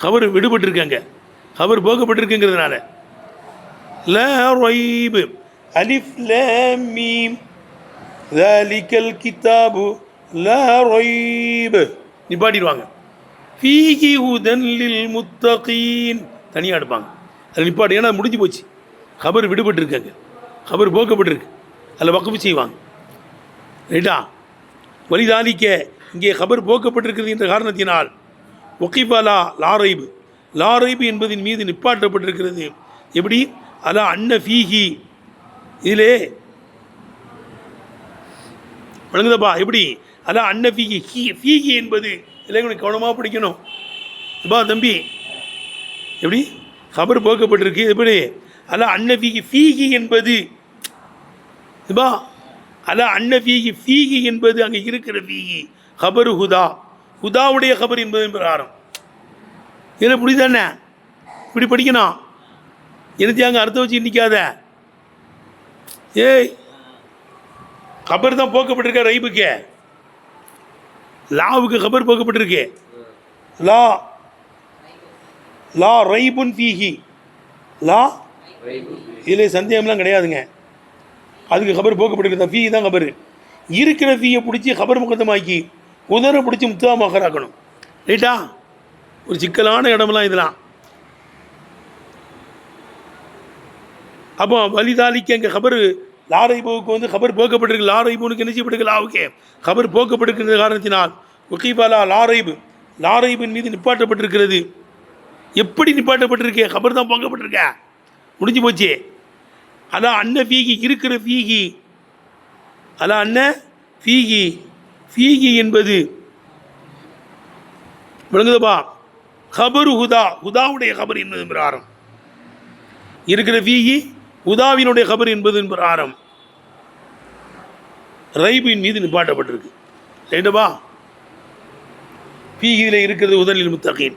கபர் விடுபட்டிருக்காங்க. கபர் போக்கப்பட்டிருக்குங்கிறதுனால லே ரைபு அலிஃப் லாம் மீம் ذَلِكَல் கிதாபு லா ரைபு நிப்பாட்டிடுவாங்க. ஃபீஹி ஹுதன் லில் முத்தகீன் தனியாக எடுப்பாங்க. அது நிப்பாட்டு. ஏன்னா முடிஞ்சு போச்சு. கபர் விடுபட்டிருக்காங்க. கபர் போக்கப்பட்டிருக்கு. அதில் வக்கஃப் செய்வாங்க. ரைட்டா? வலிதாலிக்க இங்கே கபர் போக்கப்பட்டிருக்கிறது என்ற காரணத்தினால் ஒக்கிபாலா லாரைபு லாரைபு என்பதின் மீது நிப்பாட்டப்பட்டிருக்கிறது. எப்படி? அலா அன்ன ஃபீஹி இதிலே வழங்குதப்பா. எப்படி? அலா அன்ன ஃபீஹி ஃபீஹி என்பது இல்லை கவனமாக பிடிக்கணும். இப்பா தம்பி எப்படி கபர் போக்கப்பட்டிருக்கு. எப்படி? அலா அன்ன ஃபீஹி ஃபீஹி என்பது இப்பா அலா அன்ன ஃபீஹி ஃபீஹி என்பது அங்கே இருக்கிற ஃபீஹி கபரு ஹுதா ஹுதாவுடைய கபர் என்பது பிரகாரம் இதில் புரியுதானே? இப்படி படிக்கணும். எனக்கு அங்கே அர்த்தம் வச்சு நிற்காத. ஏய் கபர் தான் போக்கப்பட்டிருக்க. ரைபுக்கு லாவுக்கு கபர் போக்கப்பட்டிருக்கு. லா லா ரைபுன் ஃபீஹி லா இதில் சந்தேகம்லாம் கிடையாதுங்க. அதுக்கு கபர் போக்கப்பட்டிருக்கு. ஃபீ தான் கபர். இருக்கிற ஃபீயை பிடிச்சி கபர் முகத்தமாக்கி உதரை பிடிச்சி முத்தா மகராக்கணும். ரைட்டா? ஒரு சிக்கலான இடமெல்லாம் இதெல்லாம். அப்போ வலிதாலிக்கு அங்கே கபர் லாரைபுவுக்கு வந்து கபர் போக்கப்பட்டிருக்கு. லாரைபுனுக்கு என்ன செய்யப்பட்டிருக்கு? லாவுக்கே கபர் போக்கப்பட்டிருக்கிற காரணத்தினால் உகீபலா லாரைபின் மீது நிப்பாட்டப்பட்டிருக்கிறது. எப்படி நிப்பாட்டப்பட்டிருக்கே? கபர் தான் போக்கப்பட்டிருக்க, முடிஞ்சு போச்சு. அலா அன்ன ஃபீகி இருக்கிற ஃபீகி, அலா அன்ன ஃபீகி, ஃபீகி என்பது விளங்குதப்பா? கபரு ஹுதா, ஹுதாவுடைய கபர் என்பது பிரகாரம் இருக்கிற ஃபீகி ஹுதாவினுடைய கபர் என்பது பிரகாரம் ரைபின் மீது நிப்பாட்டப்பட்டிருக்கு. ரைட்டப்பா? ஃபீகியில் இருக்கிறது உதலில் முத்தகீன்.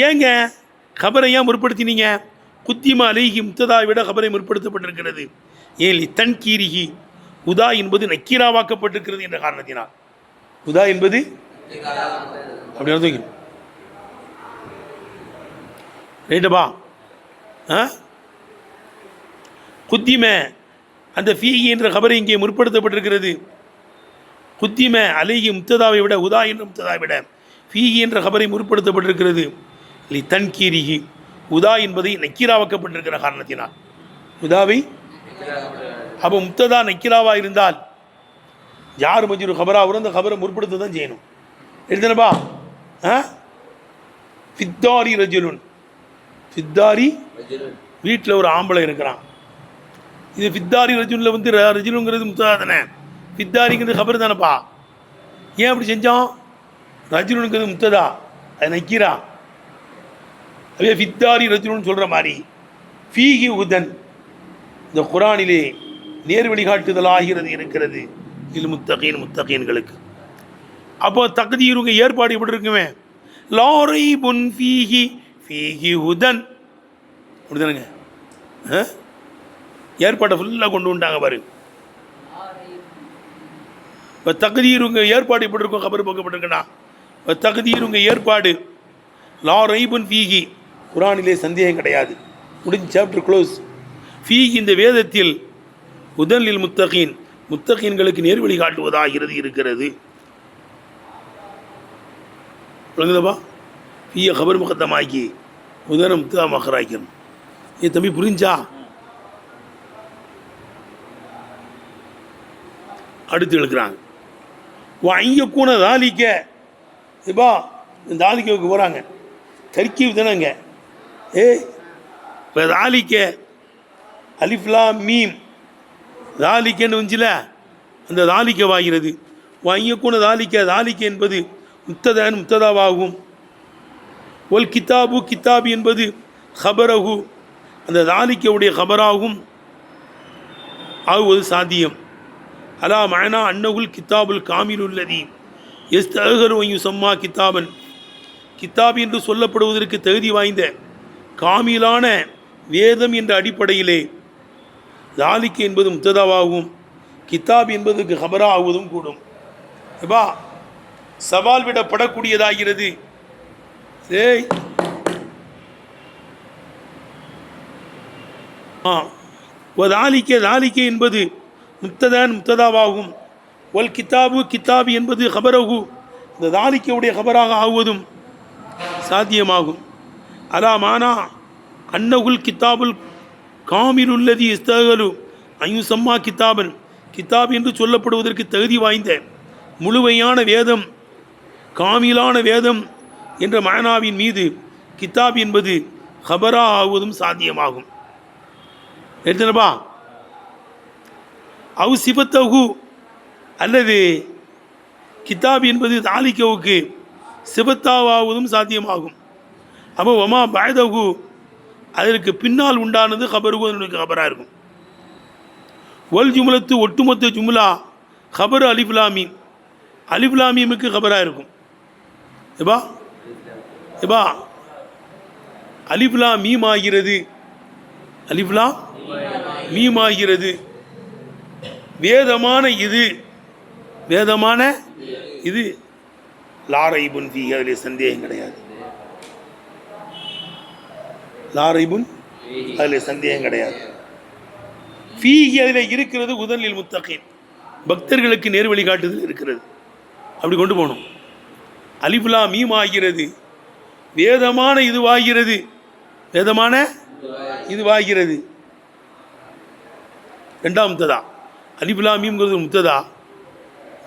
ஏங்க கபரை ஏன் முற்படுத்தினீங்க? குத்திமா அலைஹி முத்ததாவை விட கபரை முற்படுத்தப்பட்டிருக்கிறது. ஏலி தன்கீரிஹி, உதா என்பது நக்கீராவாக்கப்பட்டிருக்கிறது என்ற காரணத்தினால். உதா என்பது அப்படி அர்த்தம். ரைட்டப்பா? குத்திம அந்த ஃபீஹி என்ற கபரை இங்கே முற்படுத்தப்பட்டிருக்கிறது. குத்திம அலைஹி முத்ததாவை விட, உதா என்ற முத்ததாவை விட ஃபீஹி என்ற கபரை முற்படுத்தப்பட்டிருக்கிறது. லி தன்கீரிஹி, உதா என்பதை நக்கீராவாக்கப்பட்டிருக்கிற காரணத்தினால். உதாவை அப்போ முத்ததா நக்கீராவா இருந்தால் யார் மஜ்ரூர் கபராக அந்த கபரை முற்படுத்த தான் செய்யணும். எழுதுனப்பா? ஃபித்தாரி ரஜுலுன், ஃபித்தாரி வீட்டில் ஒரு ஆம்பளை இருக்கிறான். இது ஃபித்தாரி ரஜுனில் வந்து ரஜுலுங்கிறது முத்ததா தானே, ஃபித்தாரிங்கிறது கபர் தானேப்பா. ஏன் அப்படி செஞ்சோம்? ரஜுலுங்கிறது முத்ததா, அது நக்கீரா. அதே ஃபித்தாரி ரஜுலுன்னு சொல்கிற மாதிரி ஃபீஹி உதன் இந்த குரானிலே நேர் வழிகாட்டுதல் ஆகிறது இருக்கிறது இது முத்தகீன்களுக்கு. அப்போ தக்தீருங்க ஏற்பாடு எப்படி இருக்குமே? லாரைபுன் ஃபீஹி ஃபீஹி உதன், அப்படிதானுங்க? ஏற்பாட்டை ஃபுல்லாக கொண்டு வந்துட்டாங்க பாரு. இப்போ தக்தீருங்க ஏற்பாடு எப்படி இருக்கும்? கபர் போக்கப்பட்டிருக்குண்ணா. இப்போ தக்தீருங்க ஏற்பாடு லாரைபுன் ஃபீஹி, குரானிலே சந்தேகம் கிடையாது, முடிஞ்ச சாப்டர் க்ளோஸ். ஃபீஹி இந்த வேதத்தில் உதலில் முத்தகீன், முத்தகீன்களுக்கு நேர்வழி காட்டுவதாக இருக்கிறது. விளங்குதப்பா? ஃபீய கபர் முகத்தமாக்கி உதன முத்தா மகராக்கணும். ஏன் தம்பி புரிஞ்சா? அடுத்து எழுக்கிறாங்க ஐயக்கூன தாலிக்க. இப்பா இந்த தாலிக்கவுக்கு போகிறாங்க, தர்க்கீவ் தானேங்க. இப்போ தாலிக்க அலிஃப்லா மீம் தாலிக்கன்னு வந்துச்சுல, அந்த தாலிக்கவாகிறது. ஐயக்கூன தாலிக்க என்பது முத்ததாவாகும். ஒல் கித்தாபு கித்தாபு என்பது ஹபரகு, அந்த தாலிக்கவுடைய ஹபராகும் ஆகுவது சாத்தியம். அலா மயனா அன்னகுல் கித்தாபுல் காமிலுல்லதி எஸ் தகரு சம்மா கித்தாபன், கித்தாப் என்று சொல்லப்படுவதற்கு தகுதி வாய்ந்த காமிலான வேதம் என்ற அடிப்படையிலே தாலிக்க என்பது முத்ததாவாகும், கித்தாப் என்பதற்கு ஹபரா ஆகுவதும் கூடும். எப்பா சவால் விடப்படக்கூடியதாகிறது. சரி, தாலிக்க என்பது முத்ததாவாகும். ஒல் கித்தாபு கித்தாபு என்பது ஹபரகு, இந்த தாலிக்கவுடைய ஹபராக ஆகுவதும் சாத்தியமாகும். அலா மானா அன்னகுல் கித்தாபுல் காமிலுல்லதி இஸ்தகலு அயுசம்மா கித்தாபன், கித்தாப் என்று சொல்லப்படுவதற்கு தகுதி வாய்ந்த முழுமையான வேதம், காமிலான வேதம் என்ற மயனாவின் மீது கித்தாப் என்பது ஹபரா ஆகுவதும் சாத்தியமாகும். எடுத்தனப்பா? அவு சிபத்தகு, அல்லது கித்தாப் என்பது தாலிக்கவுக்கு சிபத்தாவாவதும் சாத்தியமாகும். அப்போ ஒமா பாயதகு, அதற்கு பின்னால் உண்டானது ஹபருகு, அதனுடைய ஹபராக இருக்கும். ஒல் ஜுமுலத்து ஒட்டுமொத்த ஜுமுலா ஹபரு அலிஃப்லாமீம், அலிஃப்லாமீமுக்கு ஹபராக இருக்கும். எப்பா எப்பா அலிஃப்லா மீம் ஆகிறது, அலிஃப்லா மீம் ஆகிறது. வேதமான இது, வேதமான இது லாரைபுன் ஃபீ, அதில் சந்தேகம் கிடையாது. லாரைபுன், அதில் சந்தேகம் கிடையாது. ஃபீஹி அதில் இருக்கிறது உதலில் முத்தகீன், பக்தர்களுக்கு நேர் வழிகாட்டுதல் இருக்கிறது. அப்படி கொண்டு போகணும். அலிஃப்லா மீம் ஆகிறது, வேதமான இதுவாகிறது, வேதமான இதுவாகிறது. ரெண்டாம் முத்ததா. அலிஃப் லாம் மீம்ங்கிறது முத்ததா,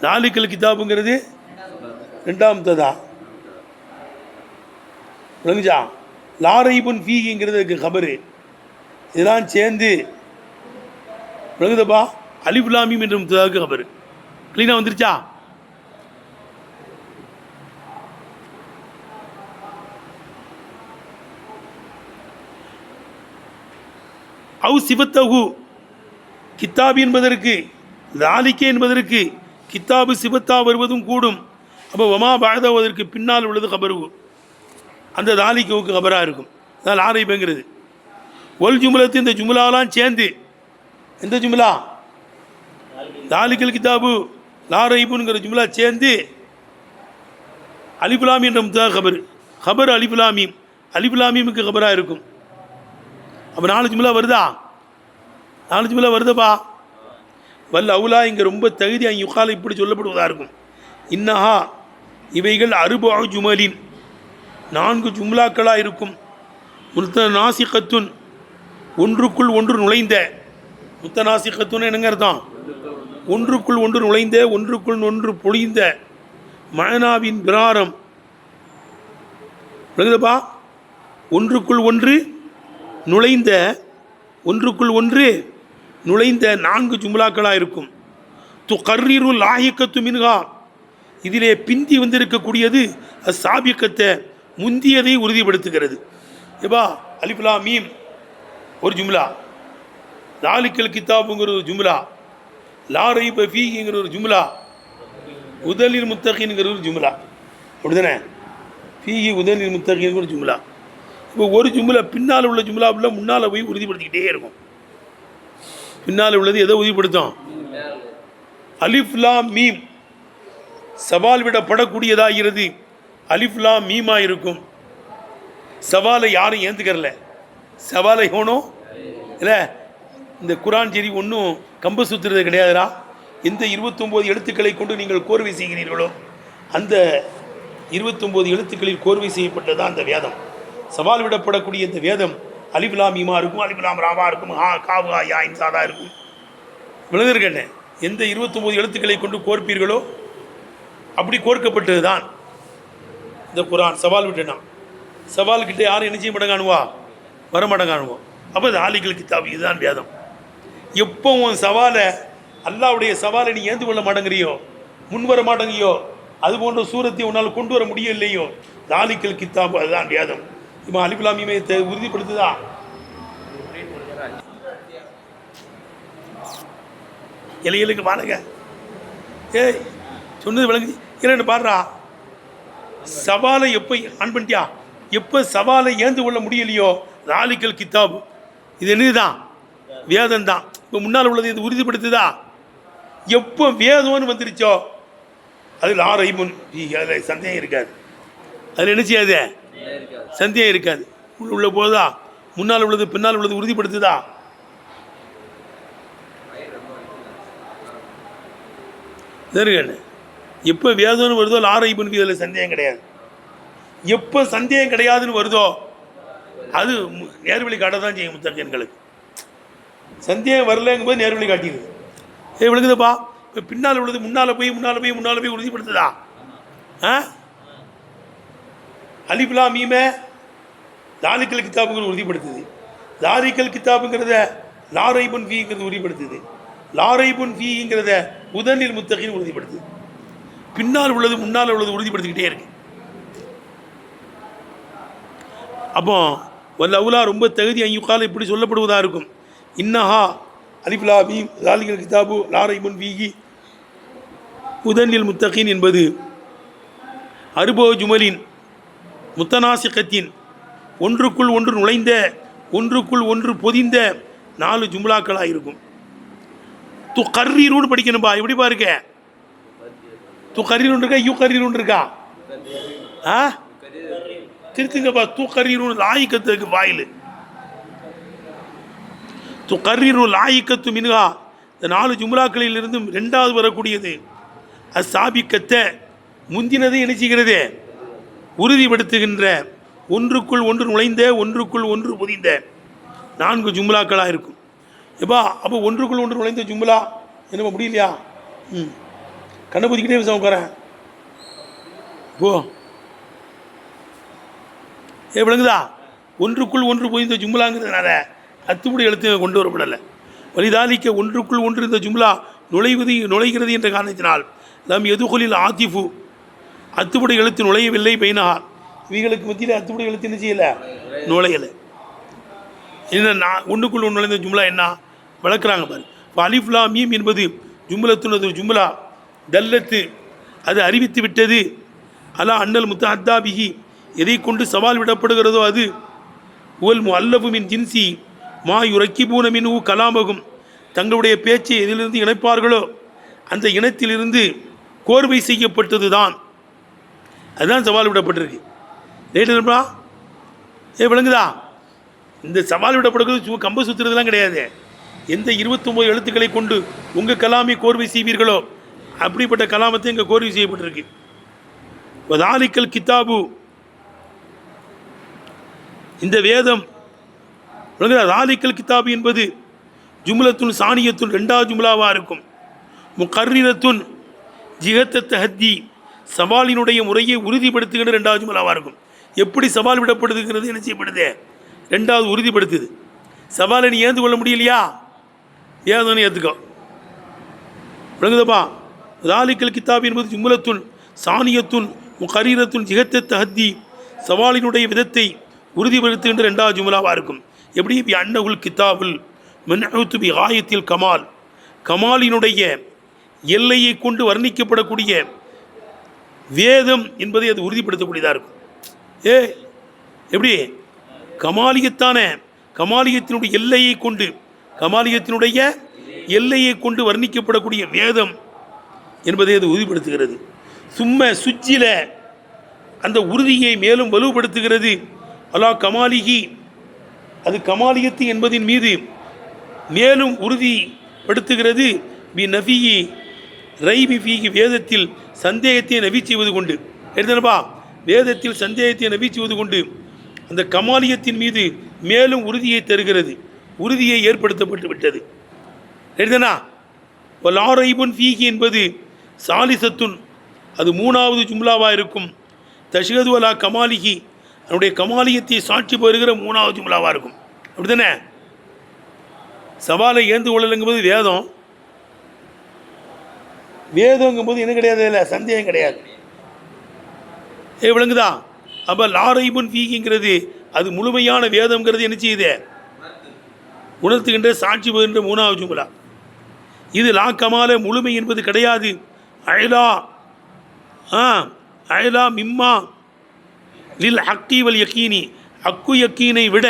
தாலிக்கல் கிதாபுங்கிறது ரெண்டாம் முத்ததா. விளங்குச்சா? லா ரைபுன் ஃபீஹிங்கிறது கபரு. இதெல்லாம் சேர்ந்து விளங்குதப்பா. அலிஃப் லாம் மீம் என்ற முத்ததாவுக்கு கபரு. க்ளீனாக வந்துருச்சா? அவு சிபத்தகு கித்தாபு என்பதற்கு, தாலிக்கே என்பதற்கு கித்தாபு சிபத்தா வருவதும் கூடும். அப்போ வமா பாதவதற்கு பின்னால் உள்ளது கபருவு, அந்த தாலிக்கவுக்கு கபராக இருக்கும். அதான் லாரைபங்கிறது. ஒல் ஜும்லத்து, இந்த ஜும்லாலாம் சேர்ந்து, எந்த ஜும்லா? தாலிக்கல் கிதாபு லாரைபுங்கிற ஜும்லா சேர்ந்து அலிஃபுலாமி என்ற முத்தா கபர். கபர் அலிஃபுலாமீம், அலிஃபுலாமீமுக்கு கபராக இருக்கும். அப்போ 4 ஜும்லா வருதா? 4 ஜும்லா வருதப்பா. வல் அவுலா இங்கே ரொம்ப தகுதி யுகால் இப்படி சொல்லப்படுவதாக இருக்கும். இன்னஹா இவைகள் அருபு ஜுமலின் 4 ஜும்லாக்களாக இருக்கும். முத்தநாசிகத்துன் ஒன்றுக்குள் ஒன்று நுழைந்த. முத்தநாசிகத்துன்னு என்னங்க அர்த்தம்? ஒன்றுக்குள் ஒன்று நுழைந்த, ஒன்றுக்குள் ஒன்று பொழிந்த. மயனாவின் பிராரம் விளங்குதப்பா. ஒன்றுக்குள் ஒன்று நுழைந்த, ஒன்றுக்குள் ஒன்று நுழைந்த 4 ஜும்லாக்களாக இருக்கும். துகர்ரிரு லாஹிகத்து மின்ஹா, இதிலே பிந்தி வந்திருக்கக்கூடியது அசாபிக்கத்தை முந்தியதை உறுதிப்படுத்துகிறது. ஏப்பா அலிஃப் லாம் மீம் ஒரு ஜும்லா, தாலிக்கல் கித்தாபுங்கிற ஒரு ஜும்லா, லா ரைப ஃபீஹிங்கிற ஒரு ஜும்லா, உதலில் முத்தகீன்கிற ஒரு ஜும்லா. அப்படிதானே? ஃபீஹி உதலில் முத்தகீன்கிற ஒரு ஜும்லா. இப்போ ஒரு ஜும்லா பின்னால் உள்ள ஜும்லாவில் முன்னால் போய் உறுதிப்படுத்திக்கிட்டே இருக்கும். பின்னால் உள்ளது எதை உறுதிப்படுத்தும்? அலிஃப் லாம் மீம் சவால் விடப்படக்கூடியதாகிறது. அலிஃப் லாம் மீமாக இருக்கும். சவாலை யாரும் ஏந்துக்கறல. சவாலை எவனும் இல்லை. இந்த குரான் சரி ஒன்றும் கம்ப சுத்துறது கிடையாதுரா. எந்த 29 எழுத்துக்களை கொண்டு நீங்கள் கோர்வை செய்கிறீர்களோ அந்த 29 எழுத்துக்களில் கோர்வை செய்யப்பட்டதான் அந்த வேதம். சவால் விடப்படக்கூடிய இந்த வேதம் அலிஃப் லாம் மீமா இருக்கும், அலிஃப் லாம் ராவா இருக்கும், காவு யா இன்சாதா இருக்கும். விழுந்திருக்கேன். எந்த 29 எழுத்துக்களை கொண்டு கோர்ப்பீர்களோ அப்படி கோர்க்கப்பட்டது தான் இந்த குரான். சவால் விட்டுனா சவால்கிட்ட யாரும் என்ன செய்ய மாட்டேங்கானுவா? வரமாட்டேங்கானுவோம். அப்போ தாலிக்கல் கித்தாபு இதுதான் வேதம். எப்போ உன் சவாலை, அல்லாவுடைய சவாலை நீ ஏந்து கொள்ள மாட்டேங்கிறியோ, முன் வர மாட்டேங்கியோ, அது போன்ற சூரத்தை உன்னால் கொண்டு வர முடியலையோ, தாலிக்கல் கித்தாபு அதுதான் வேதம். இப்போ அலிஃப் லாம் மீமை உறுதிப்படுத்துதா? இலைகளுக்கு பாருங்க. ஏய் சொன்னது விளங்குச்சு இல்லைன்னு பாடுறா. சவாலை எப்போ ஆன் பண்ணிட்டியா? எப்போ சவாலை ஏந்து கொள்ள முடியலையோ தாலிக்கல் கித்தாபு இது என்னதுதான்? வேதம் தான். இப்போ முன்னால் உள்ளது இது உறுதிப்படுத்துதா? எப்போ வேதம்னு வந்துருச்சோ அதில் ரைபுன் அதில் சந்தேகம் இருக்காது. அதில் என்ன செய்யாது? சந்தேகம் இருக்காது. உள்ள போதா முன்னால் உள்ளது பின்னால் உள்ளது உறுதிப்படுத்துதா? சரிங்க. எப்போ வேதம்னு வருதோ ரைபுன் அதில் சந்தேகம் கிடையாது. எப்போ சந்தேகம் கிடையாதுன்னு வருதோ அது நேர்வழி காட்ட தான் செய்யும். முத்தகீன்களுக்கு சந்தேகம் வரலங்கும் போது நேர்வழி காட்டிடுது. விளங்குதுப்பா. இப்போ பின்னால் உள்ளது முன்னால் போய் உறுதிப்படுத்துதா? அலிஃப் லாம் மீம் தாலிக்கல் கித்தாபுங்கிறது உறுதிப்படுத்துது. தாலிக்கல் கித்தாபுங்கிறத லா ரைபுன் ஃபீங்கிறது உறுதிப்படுத்துது. லா ரைபுன் ஃபீங்கிறத உதலில் முத்தகீன் உறுதிப்படுத்துது. பின்னால் உள்ளது முன்னால் உள்ளது உறுதிப்படுத்திக்கிட்டே இருக்கு. அப்போ வல்லவுலா ரொம்ப தகுதி ஐயுக்கால் இப்படி சொல்லப்படுவதாக இருக்கும். இன்னஹா அலிஃப் லாம் மீம் தாலிக்கல் கித்தாபு லா ரைபுன் ஃபீஹி உதலில் முத்தகீன் என்பது அருபோ ஜுமலின் முத்தநாசிகத்தின் ஒன்றுக்குள் ஒன்று நுழைந்த, ஒன்றுக்குள் ஒன்று பொதிந்த 4 ஜும்லாக்களாக இருக்கும். துகர்ரீருன்னு படிக்கணும்பா. எப்படி பாருங்க? துகர்ரீருன்னு இருக்கா, யுகர்ரீருன்னு இருக்கா? திருத்துங்கப்பா. துகர்ரீருன்னு லாயிக்கத்துக்கு வாயில். துகர்ரீரு லாயிக்கத்து மின்ஹா இந்த 4 ஜும்லாக்களில் இருந்து 2வது வரக்கூடியது அசாபிக்கத்தை முந்தினதை என்ன செய்கிறது? உறுதிப்படுத்துகின்ற, ஒன்றுக்குள் ஒன்று நுழைந்த, ஒன்றுக்குள் ஒன்று பொதிந்த 4 ஜும்லாக்களாக இருக்கும். எப்பா அப்போ ஒன்றுக்குள் ஒன்று நுழைந்த ஜும்லா என்னப்பா முடியலையா? கண்ணை பூத்திக்கிட்டே பேச உட்காரேன் போ. விளங்குதா? ஒன்றுக்குள் ஒன்று போய் இந்த ஜும்லாங்கிறதுனால அத்துப்படி எழுத்து கொண்டு வரப்படலை. வலிதாலிக்க ஒன்றுக்குள் ஒன்று இந்த ஜும்லா நுழைகிறது என்ற காரணத்தினால் நாம் எதுகொலில் ஆத்திஃபு அத்துப்படி எழுத்து நுழையவில்லை பைனா இவைகளுக்கு மத்தியில் அத்துப்படி எழுத்து என்ன செய்யலை, நுழையலை. என்ன ஒன்றுக்குள் ஒன்று நுழைந்த ஜும்லா என்ன வளர்க்குறாங்க பாரு. இப்போ அலிஃப்லா மீம் என்பது ஜும்லத்துனது ஜும்லா தல்லத்து அது அறிவித்து விட்டது. அலா அண்ணல் முத்த அத்தாபிகி எதை கொண்டு சவால் விடப்படுகிறதோ அது உவல் அல்லவு மின் ஜின்சி மா யுரக்கிபூன மின் கலாமகும் தங்களுடைய பேச்சை எதிலிருந்து இணைப்பார்களோ அந்த இனத்திலிருந்து கோர்வை செய்யப்பட்டது தான். அதுதான் சவால் விடப்பட்டிருக்கு. ரைட்டுப்பா? விளங்குதா? இந்த சவால் விடப்படுகிறது கம்ப சுற்றுறதுலாம் கிடையாது. எந்த 29 எழுத்துக்களை கொண்டு உங்கள் கலாமை கோர்வை செய்வீர்களோ அப்படிப்பட்ட கலாமத்தை இங்கே கோர்வை செய்யப்பட்டிருக்கு. வதாலிக்கல் கித்தாபு இந்த வேதம் தாலிக்கல் கித்தாபு என்பது ஜும்லத்துன் சானியத்துன் 2வது ஜும்லாவாக இருக்கும். முகர்ரிரத்துன் ஜிஹத்த தஹத்தி சவாலினுடைய முறையை உறுதிப்படுத்துகின்ற 2வது ஜும்லாவாக இருக்கும். எப்படி சவால் விடப்படுதுங்கிறது என்ன செய்யப்படுது? 2வது உறுதிப்படுத்துது. சவாலை நீ ஏந்து கொள்ள முடியலையா? ஏதோ ஏற்றுக்கோ. விளங்குதப்பா? தாலிக்கல் கித்தாபு என்பது ஜும்லத்துன் சானியத்துன் முகர்ரிரத்துன் ஜிஹத்த தஹத்தி சவாலினுடைய விதத்தை உறுதிப்படுத்துகின்ற 2வது ஜும்லாவாக இருக்கும். எப்படி அன்னகுல் கித்தாபுல் மன்ஹூத்து பி ஆயத்தில் கமால் கமாலினுடைய எல்லையை கொண்டு வர்ணிக்கப்படக்கூடிய வேதம் என்பதை அது உறுதிப்படுத்தக்கூடியதாக இருக்கும். எப்படி கமாலியத்தினுடைய எல்லையை கொண்டு வர்ணிக்கப்படக்கூடிய வேதம் என்பதை அது உறுதிப்படுத்துகிறது. சும்ம சுச்சில அந்த உறுதியை மேலும் வலுப்படுத்துகிறது. அலா கமாலிகி அது கமாலியத்து என்பதின் மீது மேலும் உறுதிப்படுத்துகிறது. பி நஃபியி ரைபி ஃபீகி வேதத்தில் சந்தேகத்தை நபி செய்வது கொண்டு எடுத்தனப்பா வேதத்தில் சந்தேகத்தை நபி செய்வது கொண்டு அந்த கமாலியத்தின் மீது மேலும் உறுதியை தருகிறது, உறுதியை ஏற்படுத்தப்பட்டு விட்டது. எடுத்தனா லாரைபுன் ஃபீகி என்பது சாலிசத்துன் அது 3வது ஜும்லாவாக இருக்கும். தஷ்ஹது அலா கமாலிகி அவனுடைய கமாலியத்தை சாட்சி பெறுகிற 3வது ஜும்லாவாக இருக்கும். அப்படி தானே? சவாலை ஏந்து கொள்ளலுங்கும்போது வேதங்கும்போது என்ன கிடையாது, இல்லை சந்தேகம் கிடையாது. விளங்குதா? அப்போ லாரைபுன் ஃபீகிங்கிறது அது முழுமையான வேதம்ங்கிறது என்ன செய்யுது? உணர்த்துகின்ற சாட்சி பெறுகின்ற 3வது ஜும்லா. இது லா கமால முழுமை என்பது கிடையாது. அயலா மிம்மா லில் ஹக்கி வல் யக்கீனி அக்கு யக்கீனை விட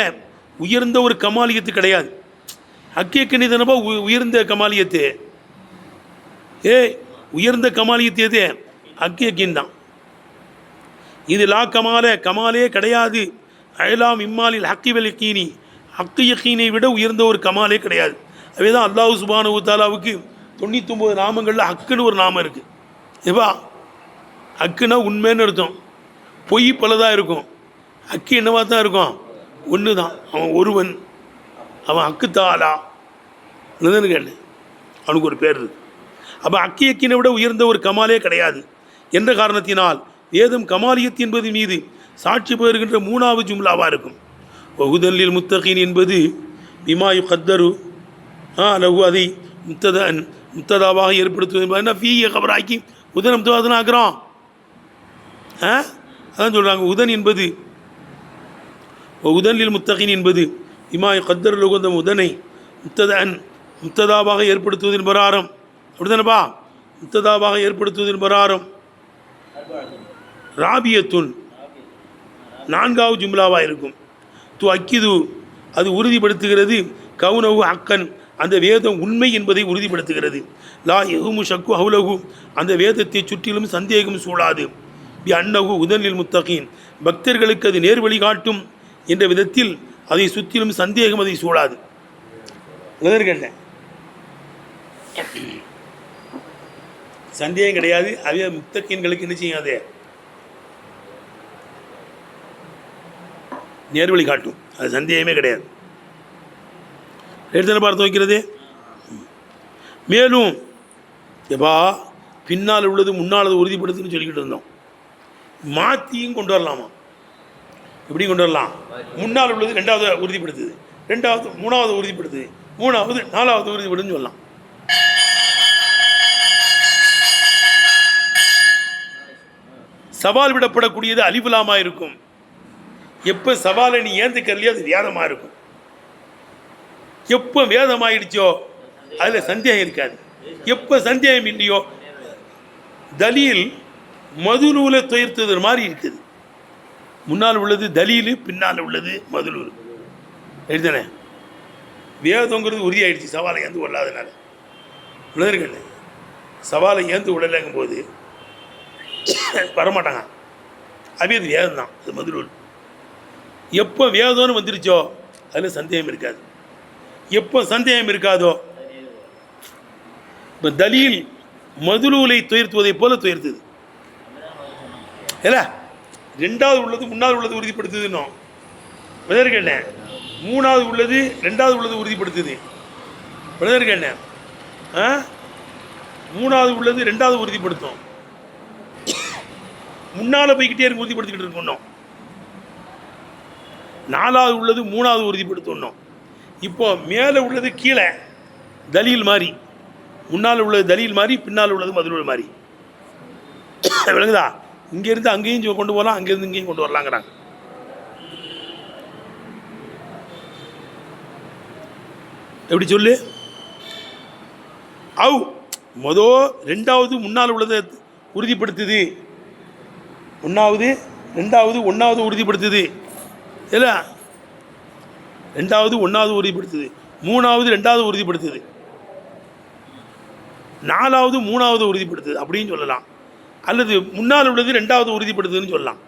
உயர்ந்த ஒரு கமாலியத்து கிடையாது. ஹக்கி யக்கீனி தானப்பா உயர்ந்த கமாலியத்து. உயர்ந்த கமாலியத்து எது? ஹக்கி யக்கீன் தான். இது லா கமாலே கிடையாது. அயலாம் இம்மாலில் ஹக்கி வல் யக்கீனி ஹக்கு யக்கீனை விட உயர்ந்த ஒரு கமாலே கிடையாது. அதே தான் அல்லாஹ் சுப்ஹானஹு வ தஆலாவுக்கு 99 நாமங்களில் ஹக்குன்னு ஒரு நாமம் இருக்குது. ஏப்பா ஹக்குன்னா உண்மைன்னு அர்த்தம். பொய் பலதாக இருக்கும், ஹக்கு என்னவா தான் இருக்கும்? ஒன்று தான். அவன் ஒருவன், அவன் ஹக்கு தாலா கேட்டேன், அவனுக்கு ஒரு பேர் இருக்கு. அப்போ ஹக்கு யக்கீனை விட உயர்ந்த ஒரு கமாலே கிடையாது என்ற காரணத்தினால் வேதம் கமாலியத் என்பது மீது சாட்சி பெறுகின்ற 3வது ஜும்லாவாக இருக்கும். வஹுதல்லில் முத்தகீன் என்பது பிமாயு கத்தரு லகு அதை முத்ததாவாக ஏற்படுத்துவது ஃபீய கபராக்கி உதன் முத்தவாதன ஆக்குறோம். அதான் சொல்கிறாங்க. உதன் என்பது உதன்லில் முத்தகீன் என்பது பிமாயு கத்தர் லகு அந்த உதனை முத்ததாவாக ஏற்படுத்துவதின் பராரம். அப்படி தானப்பா? முத்ததாவாக ஏற்படுத்துவதின் பராரம். ராபியத்துன் 4வது ஜும்லாவாக இருக்கும். து அக்கிது அது உறுதிப்படுத்துகிறது. கவுனவு அக்கன் அந்த வேதம் உண்மை என்பதை உறுதிப்படுத்துகிறது. லா எஹுமு ஷக்கு ஹவுலகு அந்த வேதத்தை சுற்றிலும் சந்தேகம் சூழாது. பி அன்னகு உதனில் முத்தகீன் பக்தர்களுக்கு அது நேர்வழி காட்டும் என்ற விதத்தில் அதை சுற்றிலும் சந்தேகம் அதை சூழாது. கேட்டேன், சந்தேகம் கிடையாது. அதே முத்தகீன்களுக்கு என்ன செய்யாது? நேர்வழி காட்டும். அது சந்தேகமே கிடையாது. எடுத்தனை பார்த்து வைக்கிறது. மேலும் எப்பா பின்னால் உள்ளது முன்னால் உறுதிப்படுத்துன்னு சொல்லிக்கிட்டு இருந்தோம். மாற்றியும் கொண்டு வரலாமா? எப்படி கொண்டு வரலாம்? முன்னால் உள்ளது ரெண்டாவது உறுதிப்படுத்துது, ரெண்டாவது மூணாவது உறுதிப்படுத்துது, மூணாவது நாலாவது உறுதிப்படுதுன்னு சொல்லலாம். சவால் விடப்படக்கூடியது அலிபுலாமா இருக்கும். எப்போ சவாலை நீ ஏந்துக்கலையோ அது வேதமாக இருக்கும். எப்போ வேதமாயிடுச்சோ அதில் சந்தேகம் இருக்காது. எப்போ சந்தேகம் இல்லையோ தலீல் மதுநூலை துயர்த்துவது மாதிரி இருக்குது. முன்னால் உள்ளது தலீலு, பின்னால் உள்ளது மதுநூல். எழுதானே வேதங்கிறது உறுதியாயிடுச்சு சவாலை ஏந்து கொள்ளாதனால. உணர்கண்ணு சவாலை ஏந்து விடலைங்கும் போது வரமாட்டாங்க. அது வேதம் தான், அது மதுநூல். எப்போ வேதம்னு வந்துருச்சோ அதில் சந்தேகம் இருக்காது. எப்போ சந்தேகம் இருக்காதோ இப்போ தலீல் மதுநூலை துயர்த்துவதை போல துயர்த்துது இல்லை. ரெண்டாவது உள்ளது முன்னாவது உள்ளது உறுதிப்படுத்துதுன்னோ விதர்கண்ண. மூணாவது உள்ளது ரெண்டாவது உள்ளது உறுதிப்படுத்துது விதர்கண்ண. மூணாவது உள்ளது ரெண்டாவது உறுதிப்படுத்தும். முன்னால் போய்கிட்டே இருக்கு உறுதிப்படுத்திக்கிட்டு இருக்கணும். நாலாவது உள்ளது மூணாவது உறுதிப்படுத்தணும். இப்போ மேலே உள்ளது கீழே தலீல் மாதிரி, முன்னால் உள்ளது தலீல் மாதிரி, பின்னால் உள்ளது மதுநூல் மாதிரி. விளங்குதா? இங்கேருந்து அங்கேயும் கொண்டு போகலாம், அங்கேருந்து இங்கேயும் கொண்டு வரலாங்கிறாங்க. எப்படி சொல்லு? ரெண்டாவது முன்னால் உள்ளதை உறுதிப்படுத்துது, ஒன்றாவது உறுதிப்படுத்துது இல்லை. ரெண்டாவது ஒன்றாவது உறுதிப்படுத்துது, மூணாவது ரெண்டாவது உறுதிப்படுத்துது, நாலாவது மூணாவது உறுதிப்படுத்துது அப்படின்னு சொல்லலாம். அல்லது முன்னால் உள்ளது ரெண்டாவது உறுதிப்படுத்துதுன்னு சொல்லலாம்.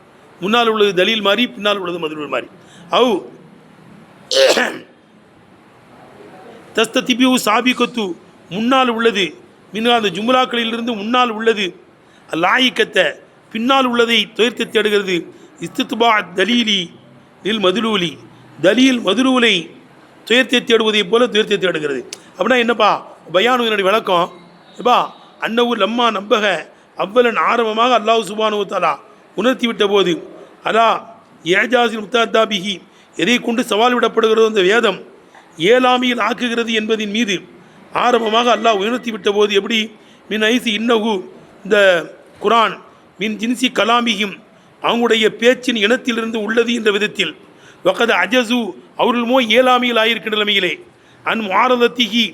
முன்னால் உள்ளது தலீல் மாதிரி, பின்னால் உள்ளது மதுநூல் மாதிரி. தஸ்ததிபியு சாபிகத்து முன்னால் உள்ளது, அந்த ஜும்லாக்களிலிருந்து முன்னால் உள்ளது லாயிக்கத்தை பின்னால் உள்ளதை துயர்த்து தேடுகிறது. இஸ்தித்பா தலீலி இல் மதுலூலி, தலீல் மதுலூலை துயர்த்தை தேடுவதை போல துயர்த்தை தேடுகிறது. அப்படின்னா என்னப்பா பயானுடைய விளக்கம்? எப்பா அன்னவு லம்மா நம்பக அவ்வளன் ஆரம்பமாக அல்லாஹ் சுப்ஹானஹு வ தஆலா உணர்த்தி விட்ட போது அலா ஏஜாசில் முத்தாத்தாபிஹி எதை கொண்டு சவால் விடப்படுகிறது அந்த வேதம் ஏலாமியில் ஆக்குகிறது என்பதின் மீது ஆரம்பமாக அல்லாஹ் உணர்த்தி விட்ட போது எப்படி மின் ஐசி இன்னகு இந்த குரான் மின் ஜின்சி கலாமியும் அவங்களுடைய பேச்சின் இனத்திலிருந்து உள்ளது என்ற விதத்தில் வக்கத அஜசு அவர்கள்மோ ஏலாமியில் ஆயிருக்கிற நிலைமையிலே அன் மாரதத்திகி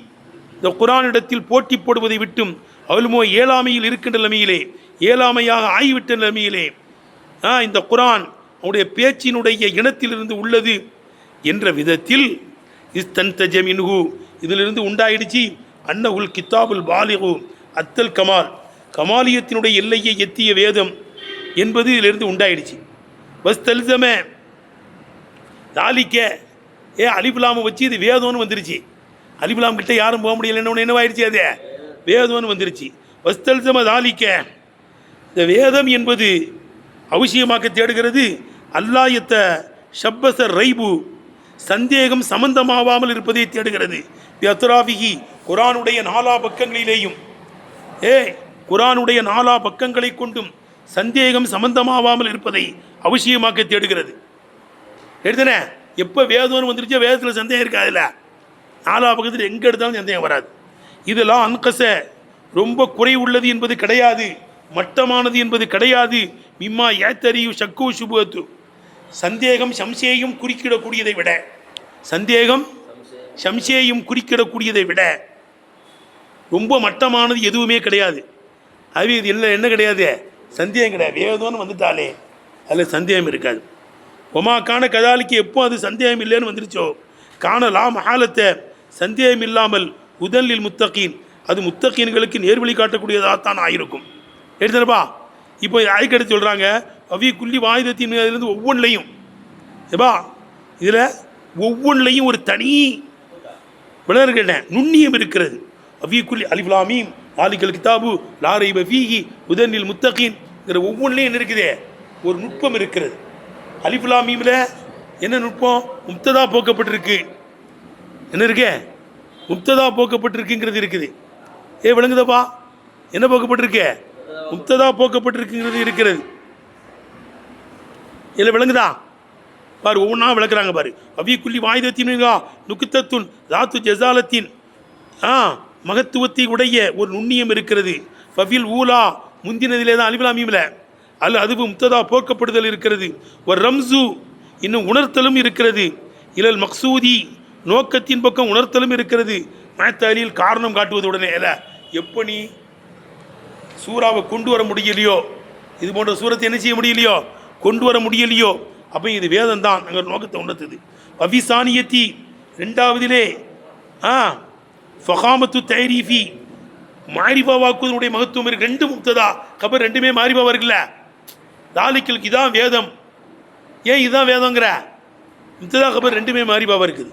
இந்த குரானிடத்தில் போட்டி போடுவதை விட்டும் அவளுமோ ஏழாமையில் இருக்கின்ற நிலைமையிலே ஏழாமையாக ஆகிவிட்ட நிலைமையிலே இந்த குரான் அவனுடைய பேச்சினுடைய இனத்திலிருந்து உள்ளது என்ற விதத்தில் இஸ்தன்தஜமின்ஹு இதிலிருந்து உண்டாயிடுச்சு அன்னகுல் கித்தாபுல் பாலிகு அத்தல் கமால் கமாலியத்தினுடைய எல்லையை எத்திய வேதம் என்பது இதிலிருந்து உண்டாயிடுச்சு. வஸ்தல்சம தாலிக்க அலிபுலாமை வச்சு இது வேதம்னு வந்துருச்சு. அலிபுலாம் கிட்ட யாரும் போக முடியல, என்னவாயிடுச்சு? அது வேதம்னு வந்துருச்சு. வஸ்தல்சம தாலிக்க இந்த வேதம் என்பது அவசியமாக்க தேடுகிறது. அல்லாயத்த ஷப்பச ரைபு சந்தேகம் சம்பந்தமாவாமல் இருப்பதை தேடுகிறது. அத்ராபிகி குரானுடைய 4 பக்கங்களிலேயும் குரானுடைய 4 பக்கங்களை கொண்டும் சந்தேகம் சம்பந்தமாவாமல் இருப்பதை அவசியமாக்க தேடுகிறது. எடுத்தன எப்போ வேதம்னு வந்துருச்சோ வேதத்தில் சந்தேகம் இருக்காதுல்ல. 4 பக்கத்தில் எங்கே எடுத்தாலும் சந்தேகம் வராது. இதெல்லாம் அன்கச ரொம்ப குறை உள்ளது என்பது கிடையாது, மட்டமானது என்பது கிடையாது. மிம்மா ஏத்தரியு சக்கு சுபத்து சந்தேகம் சம்சேயும் குறிக்கிடக்கூடியதை விட ரொம்ப மட்டமானது எதுவுமே கிடையாது. அது இது என்ன கிடையாது, சந்தேகம் கிடையாது. வேதம்னு வந்துட்டாலே அதில் சந்தேகம் இருக்காது. ஒமாக்கான கதாலிக்கு எப்போ அது சந்தேகம் இல்லைன்னு வந்துருச்சோ காணலா மகாலத்தை சந்தேகம் இல்லாமல் உதன்லில் முத்தகீன் அது முத்தகீன்களுக்கு நேர்வழி காட்டக்கூடியதாகத்தான் ஆயிருக்கும். எடுத்துனப்பா இப்போ அதுக்கடுத்து சொல்கிறாங்க அவி குள்ளி வாயுதத்தின் அதுலேருந்து ஒவ்வொன்றிலையும் இதில் ஒவ்வொன்றிலையும் ஒரு தனி விளர்கிட்ட நுண்ணியம் இருக்கிறது. அவி குள்ளி அலிஃப்லாமீம் ஆலிகல் கிதாபு லாரை பஃபீஹி உதன்லில் முத்தகீன்ங்கிற ஒவ்வொன்றிலையும் என்ன இருக்குது, ஒரு நுட்பம் இருக்கிறது. அலிஃப்லாமீமில் என்ன நுட்பம்? முப்ததா போக்கப்பட்டிருக்கு. என்ன இருக்கு? முப்ததா போக்கப்பட்டிருக்குங்கிறது இருக்குது. விளங்குதப்பா? என்ன போக்கப்பட்டிருக்கு? முப்ததா போக்கப்பட்டிருக்குங்கிறது இருக்கிறது. இதில் விளங்குதா பாரு, ஒவ்வொன்றா விளக்குறாங்க பாரு. அவிக்குள்ளி வாயுதத்தின் நுக்குத்தத்துன் தாத்து ஜசாலத்தின் மகத்துவத்தை உடைய ஒரு நுண்ணியம் இருக்கிறது. ஃபபில் ஊலா முந்தினதிலே தான் அலிபுலாமீமில் அதுவும் முப்ததா போக்கப்படுதல் இருக்கிறது. ஒரு ரம்சு இன்னும் உணர்த்தலும் இருக்கிறது. இலல் மக்சூதி நோக்கத்தின் பக்கம் உணர்த்தலும் இருக்கிறது. மேத்தாலியில் காரணம் காட்டுவது உடனே எப்போ நீ சூறாவை கொண்டு வர முடியலையோ, இது போன்ற சூரத்தை என்ன செய்ய முடியலையோ, கொண்டு வர முடியலையோ, அப்போ இது வேதம் தான் நாங்கள் நோக்கத்தை உணர்த்துது. அபிசானியத்தி ரெண்டாவதிலே ஃபகாமத்து தைரீஃபி மாரிபா வாக்குவதனுடைய மகத்துவம் இருக்கு. ரெண்டு முப்ததா கபர் ரெண்டுமே மாரிபாவா இருக்குல்ல. தாலிக்கலுக்கு இதான் வேதம். ஏன் இதுதான் வேதங்கிற? முப்ததா கபர் ரெண்டுமே மாரிபாவா இருக்குது.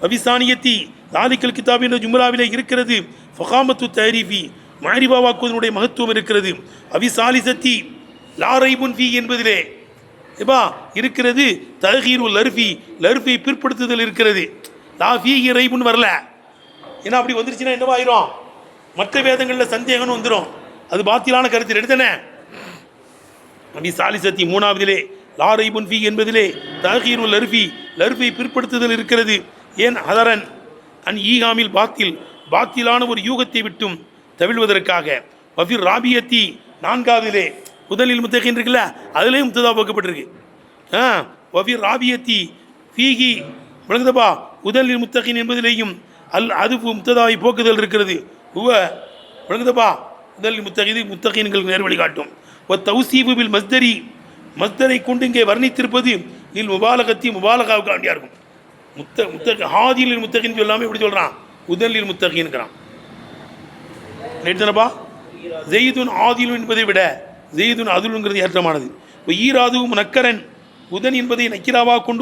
அபிசானியத்தி தாலிக்கல் கிதாப் என்ற ஜும்ராவிலே இருக்கிறது. ஃபகாமத்து தைரீஃபி மாரிபா வாக்குவதனுடைய மகத்துவம் இருக்கிறது. அபிசாலிசத்தி லாரைபுன் ஃபி என்பதிலே இருக்கிறது. தஹீரு லர்ஃபி லர்ஃபை பிற்படுத்துதல் இருக்கிறது. லா ஃபீ ரைபுன் வரல. ஏன்னா அப்படி வந்துருச்சுன்னா என்னவாயிரும்? மற்ற வேதங்களில் சந்தேகம்னு வந்துடும். அது பாத்திலான கருத்து எடுத்தனே. அபி சாலிசத்தி மூணாவதிலே லாரைபுன் ஃபி என்பதிலே தஹீரு லர்ஃபி லர்ஃபை பிற்படுத்துதல் இருக்கிறது. ஏன் ஹதரன் ஈகாமில் பாத்திலான ஒரு யூகத்தை விட்டும் தவிழ்வதற்காக. வஃபிர் ராபியத்தி நான்காவதிலே முதலில் முத்தகின் இருக்குல்ல, அதுலேயும் முத்ததா போக்கப்பட்டிருக்கு. வஃபிர் ராபியத்தி ஃபீகி விளங்குதப்பா முதலில் முத்தகின் என்பதிலேயும் அதுவு முத்ததாவை போக்குதல் இருக்கிறது. விளங்குதப்பா முதலில் முத்தகின்களுக்கு நேர்வழி காட்டும். தௌசீபு பில் மஸ்தரை கொண்டு இங்கே வர்ணித்திருப்பது நீல் முபாலகத்தி முபாலகாவுக்கு வேண்டியா இருக்கும். ஹாதியில் முத்தகின்னு சொல்லாமல் எப்படி சொல்கிறான்? முதலில் முத்தகின்கிறான். ரைட்டுதானப்பா? ஜெயிதுன் ஆதிலும் என்பதை விட ஜெயிதுன் அதுலுங்கிறது ஏற்றமானது. இப்போ ஈராதுவும் நக்கரன் உதன் என்பதை நக்கிராவாக கொண்டு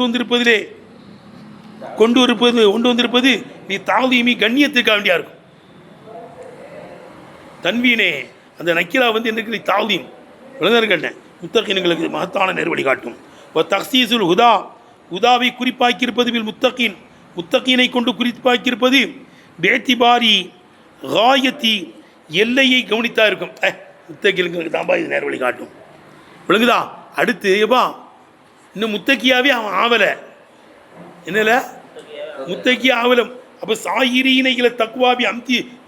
வந்திருப்பது நீ தாழ்தீமி கண்ணியத்துக்காக வேண்டியா இருக்கும். தன்வீனே அந்த நக்கிரா என்ன இருக்குது? தாழ்தீம் விளங்கன்னு முத்தகின்களுக்கு மகத்தான நேர்வழி காட்டும். தக்சீசுல் ஹுதாவை குறிப்பாக்கியிருப்பது முத்தகீனை கொண்டு குறிப்பாக்கியிருப்பது பேத்திபாரி காயத்தி எல்லையை கவனித்தா இருக்கும். முத்தகின்களுக்கு தான்பா இது நேர்வழி காட்டும். விளங்குதா? அடுத்து இன்னும் முத்தகியாவே அவன் ஆவலை. என்னல முத்தகியா ஆவலம். அப்போ சாயிரீனைகளை தக்குவாபி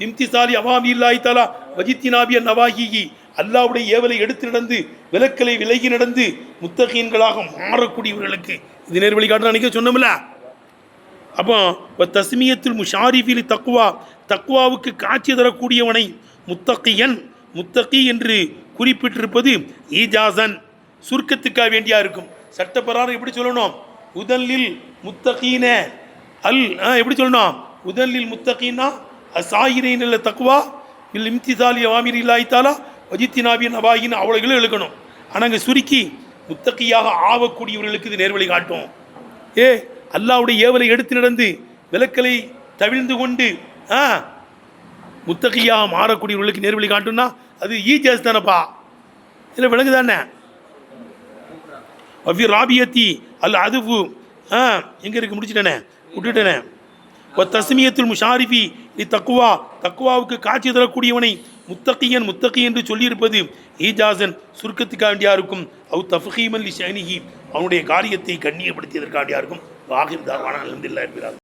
இம்திசாலி அவாமி இல்லாஹி தஆலா வஜித்தினாபிய நவாஹிஹி அல்லாஹ்வுடைய ஏவலை எடுத்து நடந்து விலக்கலை விலகி நடந்து முத்தகீன்களாக மாறக்கூடியவர்களுக்கு இது நேர்வழி காட்டு அன்றைக்கி சொன்னோம்ல. அப்போ தஸ்மியத்துல் முஷாரிஃபில் தக்குவாவுக்கு காட்சி தரக்கூடியவனை முத்தகி என்று குறிப்பிட்டிருப்பது ஈஜாசன் சுருக்கத்துக்காக வேண்டியா இருக்கும். சட்டப்பிரகாரம் எப்படி சொல்லணும்? முதலில் முத்தகீன எப்படி சொல்லணும்? முதலில் முத்தகீனா சாயிரின் தக்குவா இல்லை இம்திசாலி அவாமிர் இல்லாஹி தஆலா வஜித்தினாபின் நவாஹின்னு அவ்வளோகளும் எழுக்கணும். ஆனால் அங்கே சுருக்கி முத்தகியாக ஆகக்கூடியவர்களுக்கு இது நேர்வழி காட்டும். அல்லாஹ்வுடைய ஏவலை எடுத்து நடந்து விலக்கலை தவிழ்ந்து கொண்டு முத்தகியாக மாறக்கூடியவர்களுக்கு நேர்வழி காட்டும்னா அது ஈஜாஸ் தானப்பா. இல்லை விலங்கு தானே? அவ்வி ராபியத்தி அதுவு எங்கே இருக்கு? முடிச்சுட்டேனே, விட்டுட்டேனே. தஸ்மியத்துல் முஷாரிஃபி நீ தக்குவாவுக்கு காட்சி தரக்கூடியவனை முத்தகி என்று சொல்லியிருப்பது ஈஜாசன் சுருக்கத்துக்காக வேண்டியா இருக்கும். தஃபீமன் லி ஷைனிஹி அவனுடைய காரியத்தை கண்ணியப்படுத்தியதற்காக வேண்டியா இருக்கும். வாஹிர் தாவானா அல்ஹம்துலில்லாஹி ரப்பில் ஆலமீன்.